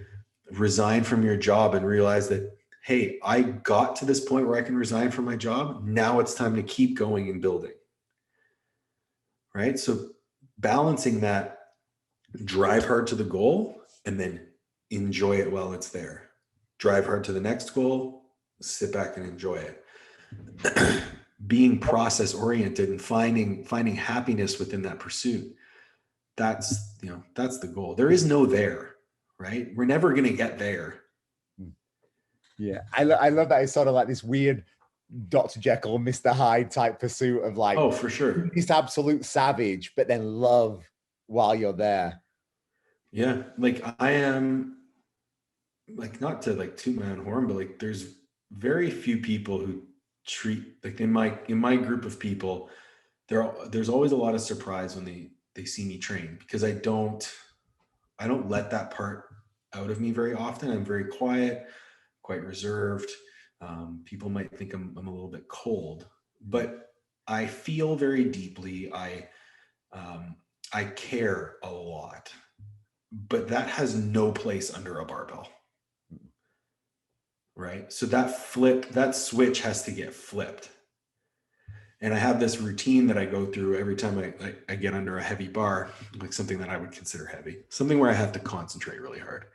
resign from your job and realize that, hey, I got to this point where I can resign from my job. Now it's time to keep going and building, right? So balancing that, drive hard to the goal and then enjoy it while it's there. Drive hard to the next goal, sit back and enjoy it. being process oriented and finding happiness within that pursuit. That's the goal. There is no there, right? We're never going to get there. Yeah. I love that. It's sort of like this weird Dr. Jekyll, Mr. Hyde type pursuit of like, oh, for sure, this absolute savage, but then love while you're there. Yeah. Like I am, like, not to like toot my own horn, but like there's very few people who treat, like in my group of people, there's always a lot of surprise when they see me train, because I don't let that part out of me very often. I'm very quiet, quite reserved. People might think I'm a little bit cold, but I feel very deeply. I care a lot, but that has no place under a barbell. Right? So that switch has to get flipped. And I have this routine that I go through every time I get under a heavy bar, like something that I would consider heavy, something where I have to concentrate really hard.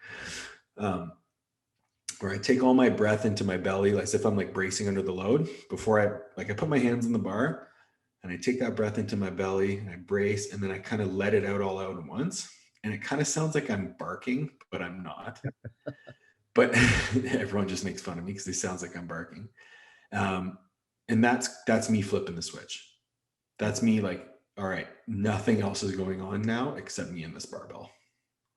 Where I take all my breath into my belly, like as if I'm like bracing under the load, before I put my hands on the bar and I take that breath into my belly and I brace, and then I kind of let it out all out at once. And it kind of sounds like I'm barking, but I'm not. But everyone just makes fun of me because it sounds like I'm barking. And that's me flipping the switch. That's me like, all right, nothing else is going on now except me and this barbell,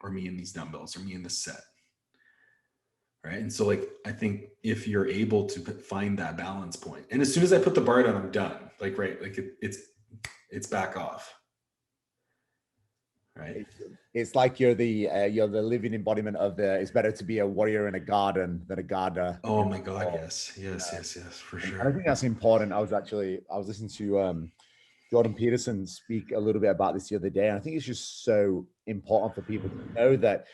or me and these dumbbells, or me in this set. Right. And so like, I think if you're able to find that balance point, and as soon as I put the bar down, I'm done. Like, right. Like it's back off. Right. It's like you're the living embodiment of it's better to be a warrior in a garden than a gardener. Oh my God. Yes, for sure. And I think that's important. I was listening to Jordan Peterson speak a little bit about this the other day. And I think it's just so important for people to know that,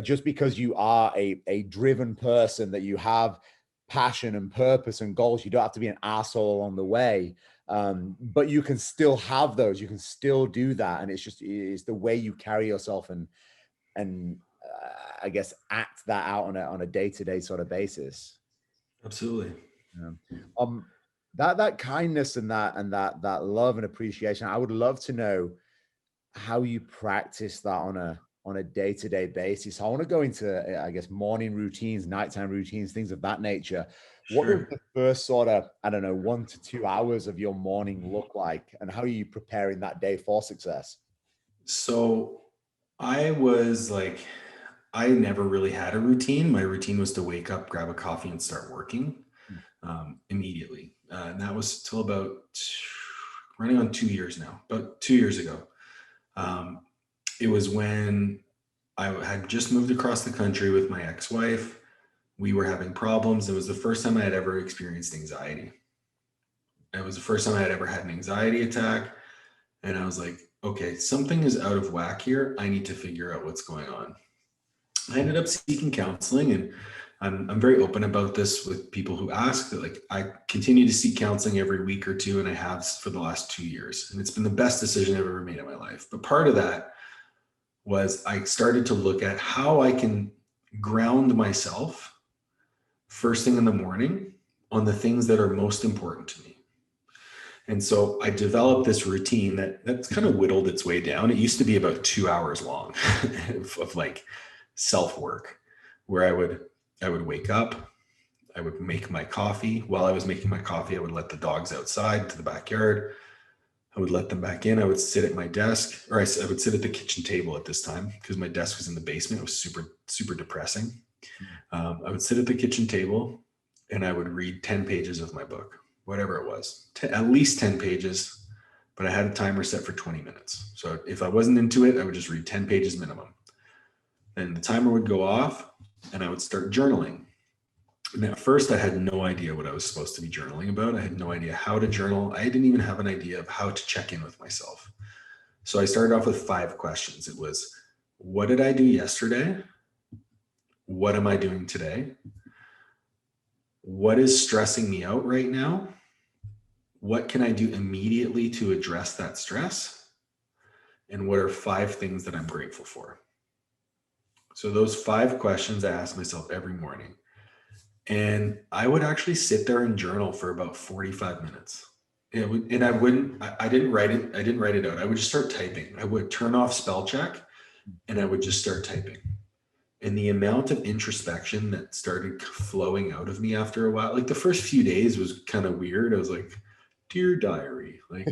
just because you are a driven person, that you have passion and purpose and goals, you don't have to be an asshole along the way. But you can still have those, you can still do that. And it's the way you carry yourself and I guess act that out on a day-to-day sort of basis. Absolutely. That kindness and that love and appreciation, I would love to know how you practice that on a day-to-day basis. I want to go into, I guess, morning routines, nighttime routines, things of that nature. What does the first sort of, 1 to 2 hours of your morning look like, and how are you preparing that day for success? So I was like, I never really had a routine. My routine was to wake up, grab a coffee, and start working immediately. And that was till about running on 2 years now, about 2 years ago. It was when I had just moved across the country with my ex-wife. We were having problems. It was the first time I had ever experienced anxiety. It was the first time I had ever had an anxiety attack. And I was like, okay, something is out of whack here. I need to figure out what's going on. I ended up seeking counseling, and I'm very open about this with people who ask. That, like, I continue to seek counseling every week or two, and I have for the last 2 years. And it's been the best decision I've ever made in my life. But part of that was I started to look at how I can ground myself first thing in the morning on the things that are most important to me. And so I developed this routine that's kind of whittled its way down. It used to be about 2 hours long of like self-work, where I would wake up, I would make my coffee. While I was making my coffee, I would let the dogs outside to the backyard. I would let them back in. I would sit at my desk, or I would sit at the kitchen table at this time, because my desk was in the basement. It was super, super depressing. I would sit at the kitchen table and I would read 10 pages of my book, whatever it was, at least 10 pages, but I had a timer set for 20 minutes. So if I wasn't into it, I would just read 10 pages minimum. Then the timer would go off and I would start journaling. And at first I had no idea what I was supposed to be journaling about. I had no idea how to journal. I didn't even have an idea of how to check in with myself. So I started off with 5 questions. It was, what did I do yesterday? What am I doing today? What is stressing me out right now? What can I do immediately to address that stress? And what are 5 things that I'm grateful for? So those 5 questions I ask myself every morning. And I would actually sit there and journal for about 45 minutes. And I wouldn't, I didn't write it. I didn't write it out. I would just start typing. I would turn off spell check and I would just start typing. And the amount of introspection that started flowing out of me after a while, like the first few days was kind of weird. I was like, dear diary, like,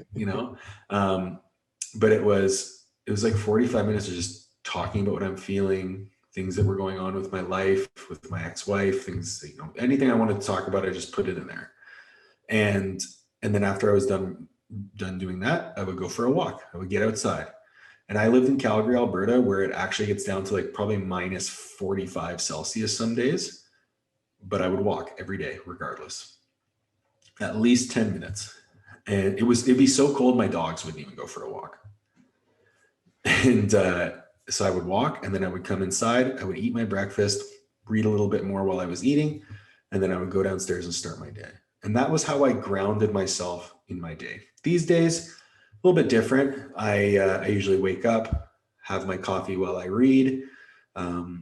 but it was like 45 minutes of just talking about what I'm feeling, things that were going on with my life, with my ex-wife, things, anything I wanted to talk about, I just put it in there. And then after I was done doing that, I would go for a walk. I would get outside. And I lived in Calgary, Alberta, where it actually gets down to like probably minus 45 Celsius some days, but I would walk every day, regardless, at least 10 minutes. And it'd be so cold, my dogs wouldn't even go for a walk. And so I would walk, and then I would come inside, I would eat my breakfast, read a little bit more while I was eating, and then I would go downstairs and start my day. And that was how I grounded myself in my day. These days, a little bit different. I usually wake up, have my coffee while I read. I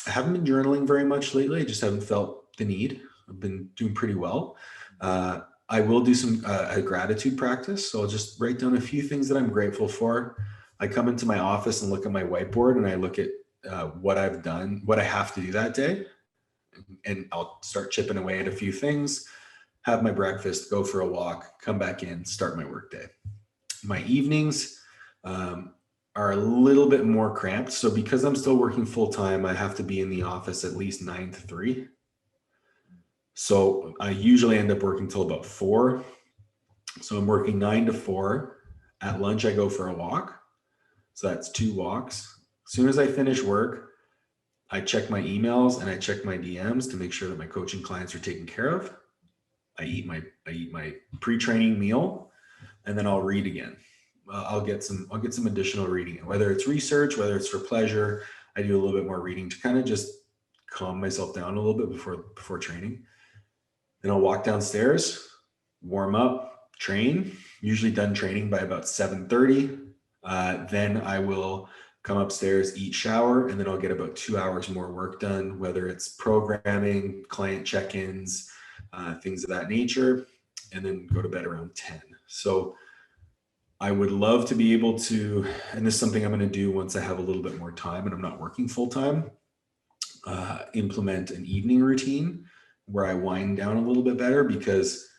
haven't been journaling very much lately. I just haven't felt the need. I've been doing pretty well. I will do some a gratitude practice. So I'll just write down a few things that I'm grateful for. I come into my office and look at my whiteboard, and I look at what I've done, what I have to do that day. And I'll start chipping away at a few things, have my breakfast, go for a walk, come back in, start my work day. My evenings are a little bit more cramped. So because I'm still working full time, I have to be in the office at least 9 to 3. So I usually end up working till about 4. So I'm working 9 to 4. At lunch, I go for a walk. So that's 2 walks. As soon as I finish work, I check my emails and I check my DMs to make sure that my coaching clients are taken care of. I eat my pre-training meal, and then I'll read again. I'll get some additional reading, whether it's research, whether it's for pleasure. I do a little bit more reading to kind of just calm myself down a little bit before training. Then I'll walk downstairs, warm up, train, usually done training by about 7:30. Then I will come upstairs, eat, shower, and then I'll get about 2 hours more work done, whether it's programming, client check-ins, things of that nature, and then go to bed around 10. So I would love to be able to, and this is something I'm going to do once I have a little bit more time and I'm not working full time, implement an evening routine where I wind down a little bit better, because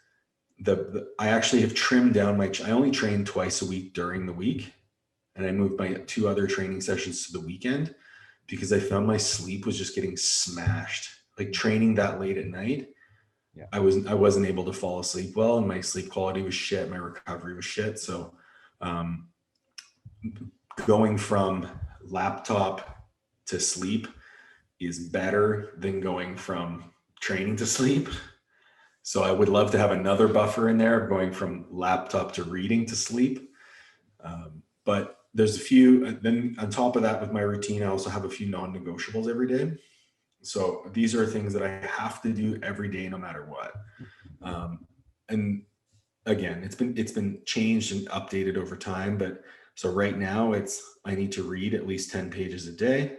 I actually have trimmed down I only train twice a week during the week, and I moved my 2 other training sessions to the weekend because I found my sleep was just getting smashed. Like training that late at night, yeah. I wasn't able to fall asleep well, and my sleep quality was shit. My recovery was shit. So going from laptop to sleep is better than going from training to sleep. So I would love to have another buffer in there going from laptop to reading to sleep. But there's a few, then on top of that, with my routine, I also have a few non-negotiables every day. So these are things that I have to do every day, no matter what. And again, it's been changed and updated over time. But so right now I need to read at least 10 pages a day.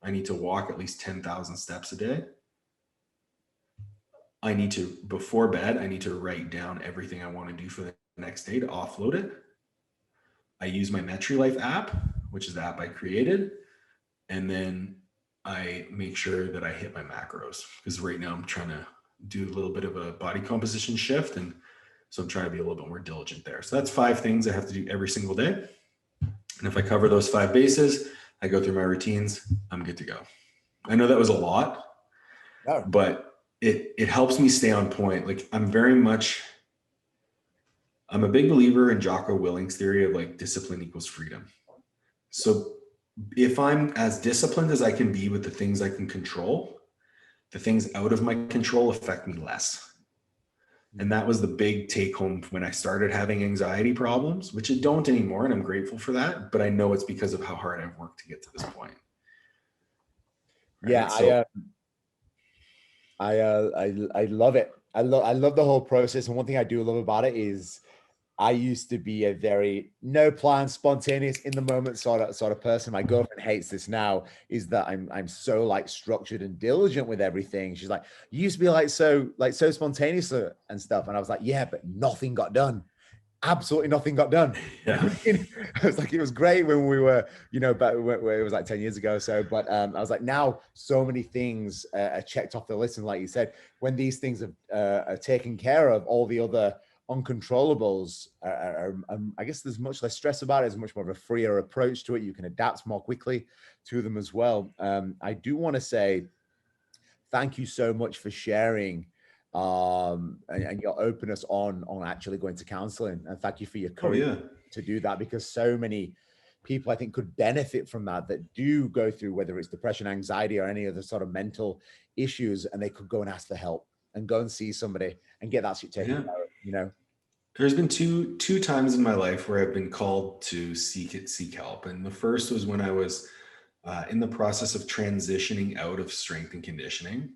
I need to walk at least 10,000 steps a day. Before bed, I need to write down everything I want to do for the next day to offload it. I use my MetriLife app, which is the app I created. And then I make sure that I hit my macros, because right now I'm trying to do a little bit of a body composition shift. And so I'm trying to be a little bit more diligent there. So that's 5 things I have to do every single day. And if I cover those 5 bases, I go through my routines, I'm good to go. I know that was a lot, but it helps me stay on point. Like I'm a big believer in Jocko Willink's theory of like discipline equals freedom. So if I'm as disciplined as I can be with the things I can control, the things out of my control affect me less. And that was the big take home when I started having anxiety problems, which I don't anymore. And I'm grateful for that, but I know it's because of how hard I've worked to get to this point. Right? Yeah. So, I love it. I love the whole process. And one thing I do love about it is I used to be a very no plan, spontaneous, in the moment sort of person. My girlfriend hates this now, is that I'm so like structured and diligent with everything. She's like, you used to be so spontaneous and stuff. And I was like, yeah, but nothing got done. absolutely nothing got done. Yeah. It was like, it was great when we were, back where it was like 10 years ago or so. But I was like, now so many things are checked off the list. And like you said, when these things are taken care of, all the other uncontrollables I guess there's much less stress about it. There's much more of a freer approach to it. You can adapt more quickly to them as well. I do want to say thank you so much for sharing and your openness on actually going to counseling, and thank you for your courage to do that, because so many people I think could benefit from that do go through, whether it's depression, anxiety, or any other sort of mental issues, and they could go and ask for help and go and see somebody and get that shit taken care of. There's been two times in my life where I've been called to seek help, and the first was when I was in the process of transitioning out of strength and conditioning.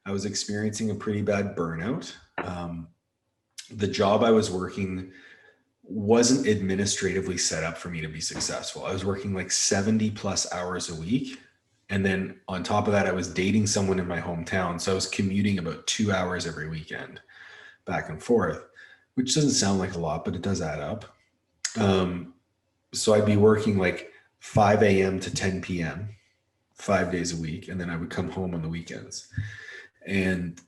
I was experiencing a pretty bad burnout. The job I was working wasn't administratively set up for me to be successful. I was working like 70 plus hours a week. And then on top of that, I was dating someone in my hometown. So I was commuting about 2 hours every weekend back and forth, which doesn't sound like a lot, but it does add up. So I'd be working like 5 a.m. to 10 p.m., 5 days a week. And then I would come home on the weekends. And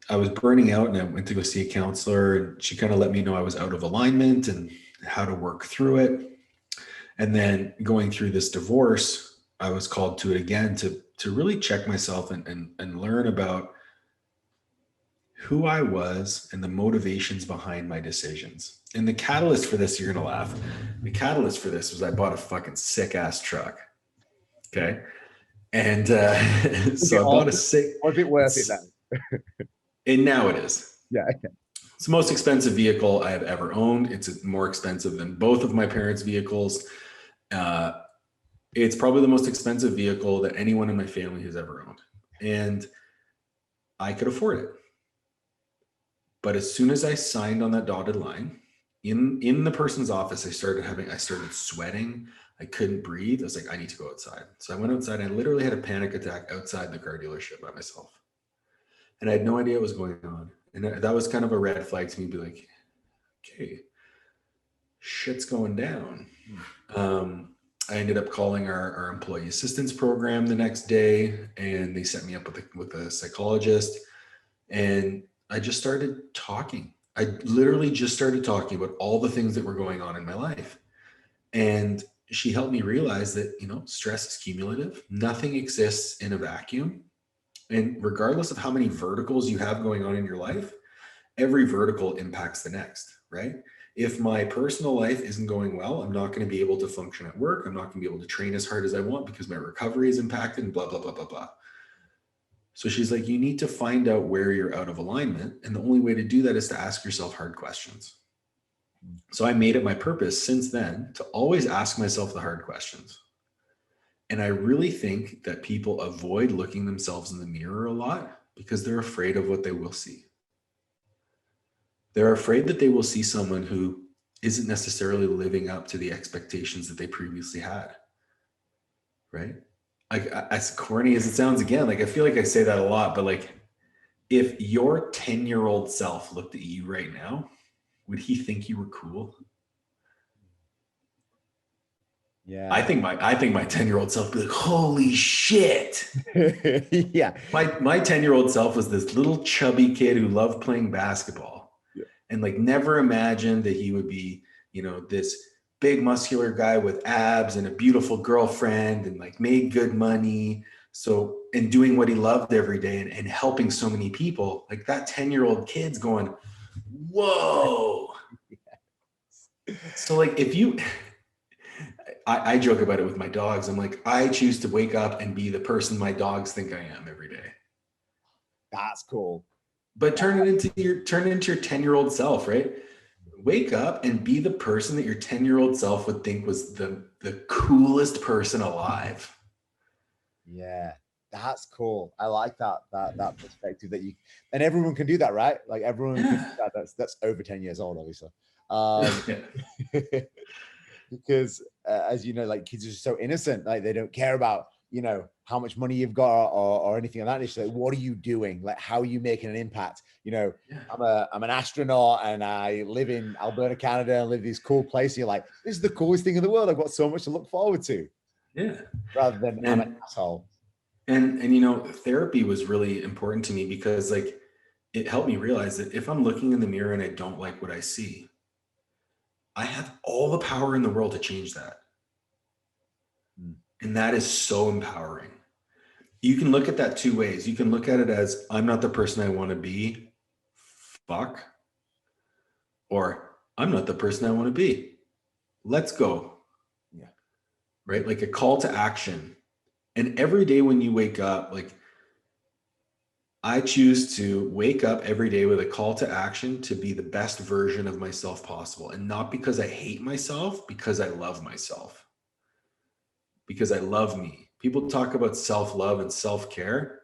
I was burning out, and I went to go see a counselor, and she kind of let me know I was out of alignment and how to work through it. And then going through this divorce, I was called to it again to really check myself and learn about who I was and the motivations behind my decisions. And the catalyst for this, you're going to laugh. The catalyst for this was I bought a fucking sick ass truck. Okay. And so I bought a sick. Was it worth it then? And now it is. Yeah. Okay. It's the most expensive vehicle I have ever owned. It's more expensive than both of my parents' vehicles. It's probably the most expensive vehicle that anyone in my family has ever owned. And I could afford it. But as soon as I signed on that dotted line, in the person's office, I started sweating. I couldn't breathe. I was like, I need to go outside. So I went outside, and I literally had a panic attack outside the car dealership by myself. And I had no idea what was going on. And that was kind of a red flag to me, be like, okay, shit's going down. I ended up calling our employee assistance program the next day, and they set me up with a psychologist. And I just started talking. I literally just started talking about all the things that were going on in my life. And she helped me realize that, stress is cumulative. Nothing exists in a vacuum. And regardless of how many verticals you have going on in your life, every vertical impacts the next, right? If my personal life isn't going well, I'm not going to be able to function at work. I'm not going to be able to train as hard as I want because my recovery is impacted and blah, blah, blah, blah, blah. So she's like, you need to find out where you're out of alignment. And the only way to do that is to ask yourself hard questions. So I made it my purpose since then to always ask myself the hard questions. And I really think that people avoid looking themselves in the mirror a lot because they're afraid of what they will see. They're afraid that they will see someone who isn't necessarily living up to the expectations that they previously had, right? Like, as corny as it sounds, again, like I feel like I say that a lot, but like if your 10-year-old self looked at you right now, would he think you were cool? Yeah. I think my 10-year-old self would be like, holy shit. Yeah. My 10-year-old self was this little chubby kid who loved playing basketball and like never imagined that he would be, this big muscular guy with abs and a beautiful girlfriend and like made good money. So, and doing what he loved every day and helping so many people, like that 10-year-old kid's going, whoa. Yes. So like I joke about it with my dogs. I'm like, I choose to wake up and be the person my dogs think I am every day. That's cool. But turn it into your 10-year-old self, right? Wake up and be the person that your 10-year-old self would think was the coolest person alive. Yeah, that's cool. I like that perspective that you, and everyone can do that, right? Like everyone can do that. That's over 10 years old, obviously. Because as you know, like kids are so innocent, like they don't care about you know, how much money you've got or anything like that. It's like, what are you doing? Like, how are you making an impact? You know, I'm an astronaut and I live in Alberta, Canada, and live in this cool place. And you're like, this is the coolest thing in the world. I've got so much to look forward to. Yeah. Rather than I'm an asshole. And you know, therapy was really important to me because like it helped me realize that if I'm looking in the mirror and I don't like what I see, I have all the power in the world to change that. And that is so empowering. You can look at that two ways. You can look at it as I'm not the person I want to be. Fuck. Or I'm not the person I want to be. Let's go. Yeah. Right? Like a call to action. And every day when you wake up, like I choose to wake up every day with a call to action to be the best version of myself possible. And not because I hate myself, because I love myself. Because I love me. People talk about self-love and self-care.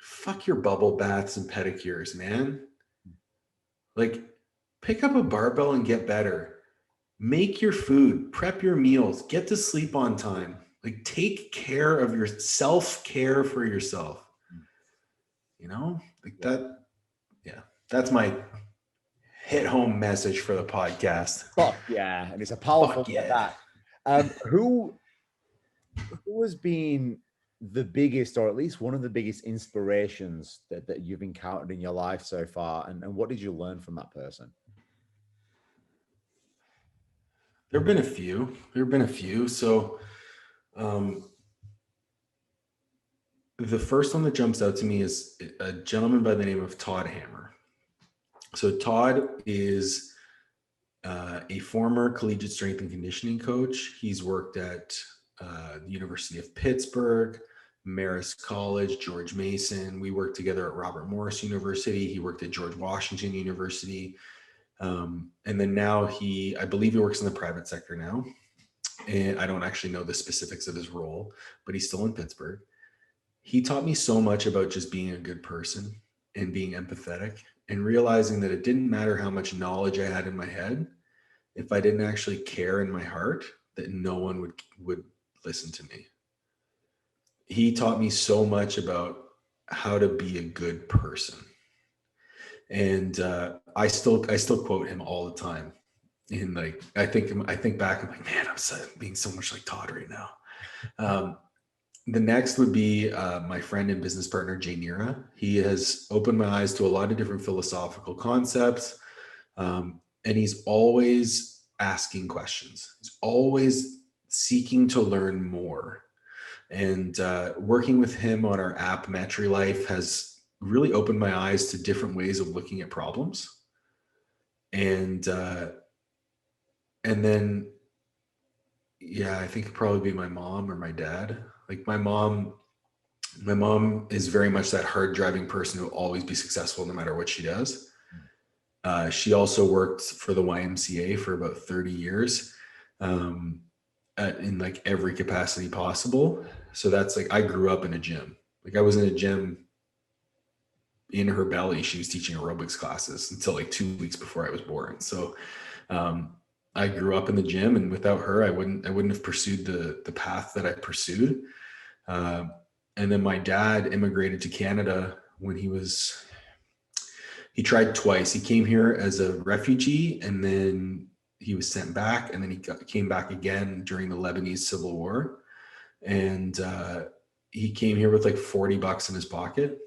Fuck your bubble baths and pedicures, man. Like, pick up a barbell and get better. Make your food, prep your meals, get to sleep on time. Like, take care of your self-care for yourself. You know, like that. Yeah, that's my hit home message for the podcast. Fuck yeah. And it's a powerful that. Who has been the biggest, or at least one of the biggest inspirations that you've encountered in your life so far? And what did you learn from that person? There have been a few. So, the first one that jumps out to me is a gentleman by the name of Todd Hammer. So Todd is a former collegiate strength and conditioning coach. He's worked at the University of Pittsburgh, Marist College, George Mason. We worked together at Robert Morris University. He worked at George Washington University. And then now I believe he works in the private sector now. And I don't actually know the specifics of his role, but he's still in Pittsburgh. He taught me so much about just being a good person and being empathetic and realizing that it didn't matter how much knowledge I had in my head. If I didn't actually care in my heart, that no one would listen to me. He taught me so much about how to be a good person. And I still quote him all the time. And like, I think back, I'm like, man, I'm being so much like Todd right now. The next would be my friend and business partner, Jay Nira. He has opened my eyes to a lot of different philosophical concepts. And he's always asking questions. He's always seeking to learn more. And working with him on our app, MetriLife, has really opened my eyes to different ways of looking at problems. And then, yeah, I think it'd probably be my mom or my dad. Like my mom is very much that hard driving person who will always be successful no matter what she does. She also worked for the YMCA for about 30 years in like every capacity possible. So that's like, I grew up in a gym. Like I was in a gym in her belly. She was teaching aerobics classes until like 2 weeks before I was born. So I grew up in the gym, and without her, I wouldn't have pursued the path that I pursued. And then my dad immigrated to Canada when he tried twice. He came here as a refugee, and then he was sent back, and then he came back again during the Lebanese Civil War. And he came here with like $40 in his pocket,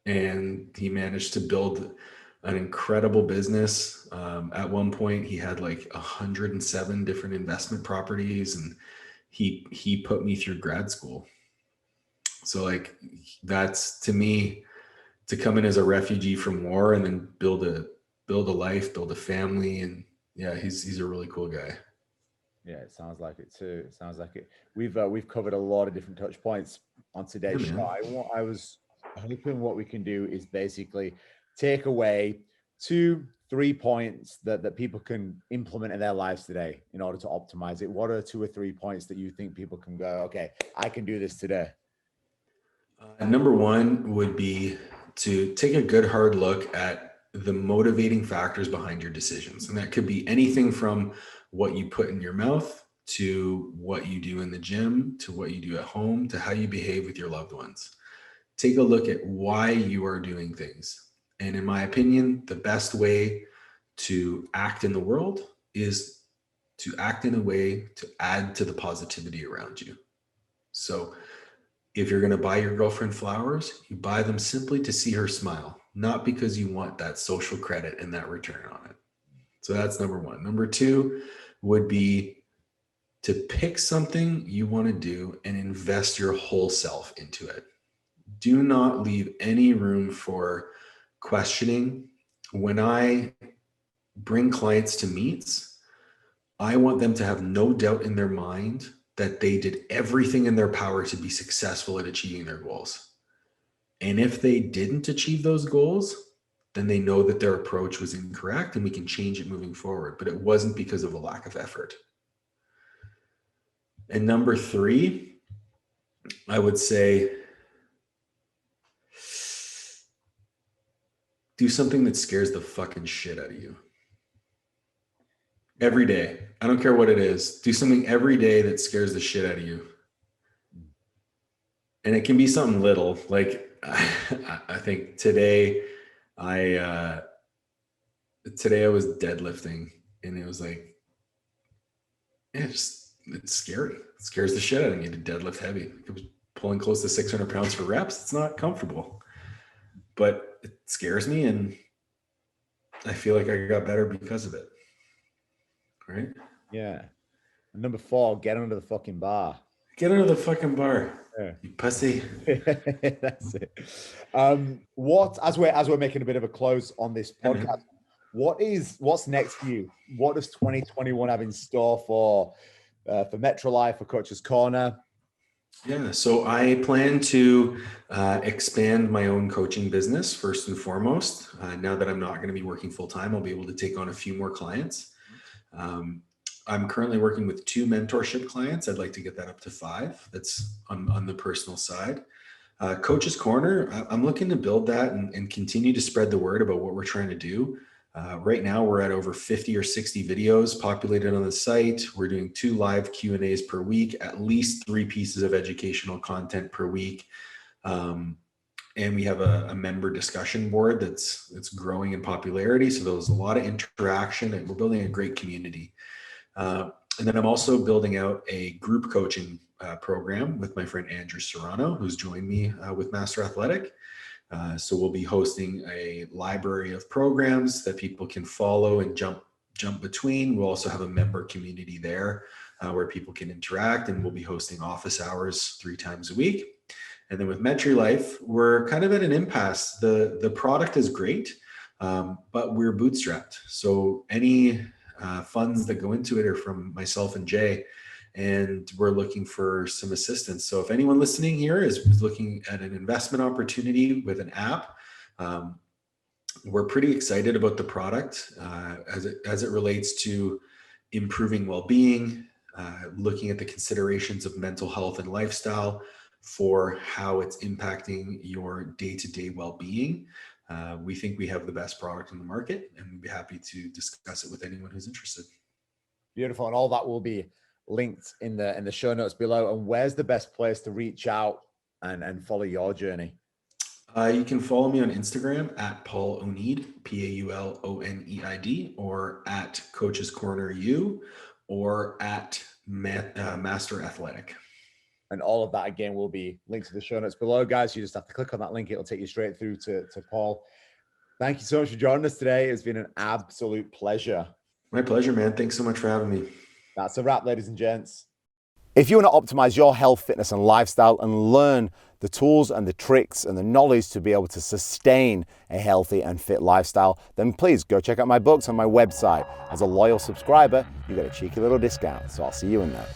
and he managed to build an incredible business. At one point he had like 107 different investment properties, and he put me through grad school. So like, that's, to me, to come in as a refugee from war and then build a life, build a family. And yeah, he's a really cool guy. Yeah, it sounds like it too. It sounds like it. We've covered a lot of different touch points on today's show. I was hoping what we can do is basically take away 2-3 points that people can implement in their lives today in order to optimize it. What are 2 or 3 points that you think people can go, okay, I can do this today? Number one would be to take a good hard look at the motivating factors behind your decisions. And that could be anything from what you put in your mouth to what you do in the gym, to what you do at home, to how you behave with your loved ones. Take a look at why you are doing things. And in my opinion, the best way to act in the world is to act in a way to add to the positivity around you. So if you're going to buy your girlfriend flowers, you buy them simply to see her smile, not because you want that social credit and that return on it. So that's number one. Number two would be to pick something you want to do and invest your whole self into it. Do not leave any room for questioning. When I bring clients to meets, I want them to have no doubt in their mind that they did everything in their power to be successful at achieving their goals. And if they didn't achieve those goals, then they know that their approach was incorrect and we can change it moving forward. But it wasn't because of a lack of effort. And number three, I would say, do something that scares the fucking shit out of you. Every day. I don't care what it is. Do something every day that scares the shit out of you. And it can be something little. Like I think today I was deadlifting and it was like, yeah, it's scary. It scares the shit out of me to deadlift heavy. It was pulling close to 600 pounds for reps. It's not comfortable, but it scares me. And I feel like I got better because of it. Right? Yeah. And number 4, get under the fucking bar. Get under the fucking bar. Yeah. You pussy. That's it. As we're making a bit of a close on this podcast, what's next for you? What does 2021 have in store for MetriLife, for Coach's Corner? Yeah, so I plan to expand my own coaching business first and foremost. Now that I'm not going to be working full time, I'll be able to take on a few more clients. I'm currently working with 2 mentorship clients. I'd like to get that up to 5. That's on the personal side. Coach's Corner, I'm looking to build that and continue to spread the word about what we're trying to do. Right now, we're at over 50 or 60 videos populated on the site. We're doing 2 live Q&As per week, at least 3 pieces of educational content per week. And we have a member discussion board that's growing in popularity. So there's a lot of interaction and we're building a great community. And then I'm also building out a group coaching program with my friend Andrew Serrano, who's joined me with Master Athletic. So we'll be hosting a library of programs that people can follow and jump between. We'll also have a member community there where people can interact, and we'll be hosting office hours 3 times a week. And then with MetriLife, we're kind of at an impasse. The product is great, but we're bootstrapped. So any funds that go into it are from myself and Jay, and we're looking for some assistance. So if anyone listening here is looking at an investment opportunity with an app, we're pretty excited about the product as it relates to improving well-being, looking at the considerations of mental health and lifestyle for how it's impacting your day-to-day well-being. We think we have the best product in the market, and we'd be happy to discuss it with anyone who's interested. Beautiful. And all that will be linked in the show notes below. And where's the best place to reach out and follow your journey? You can follow me on Instagram at Paul Oneid, PAULONEID, or at Coach's Corner U, or at Master Athletic. And all of that, again, will be linked to the show notes below, guys. You just have to click on that link. It'll take you straight through to Paul. Thank you so much for joining us today. It's been an absolute pleasure. My pleasure, man. Thanks so much for having me. That's a wrap, ladies and gents. If you want to optimize your health, fitness, and lifestyle and learn the tools and the tricks and the knowledge to be able to sustain a healthy and fit lifestyle, then please go check out my books on my website. As a loyal subscriber, you get a cheeky little discount. So I'll see you in there.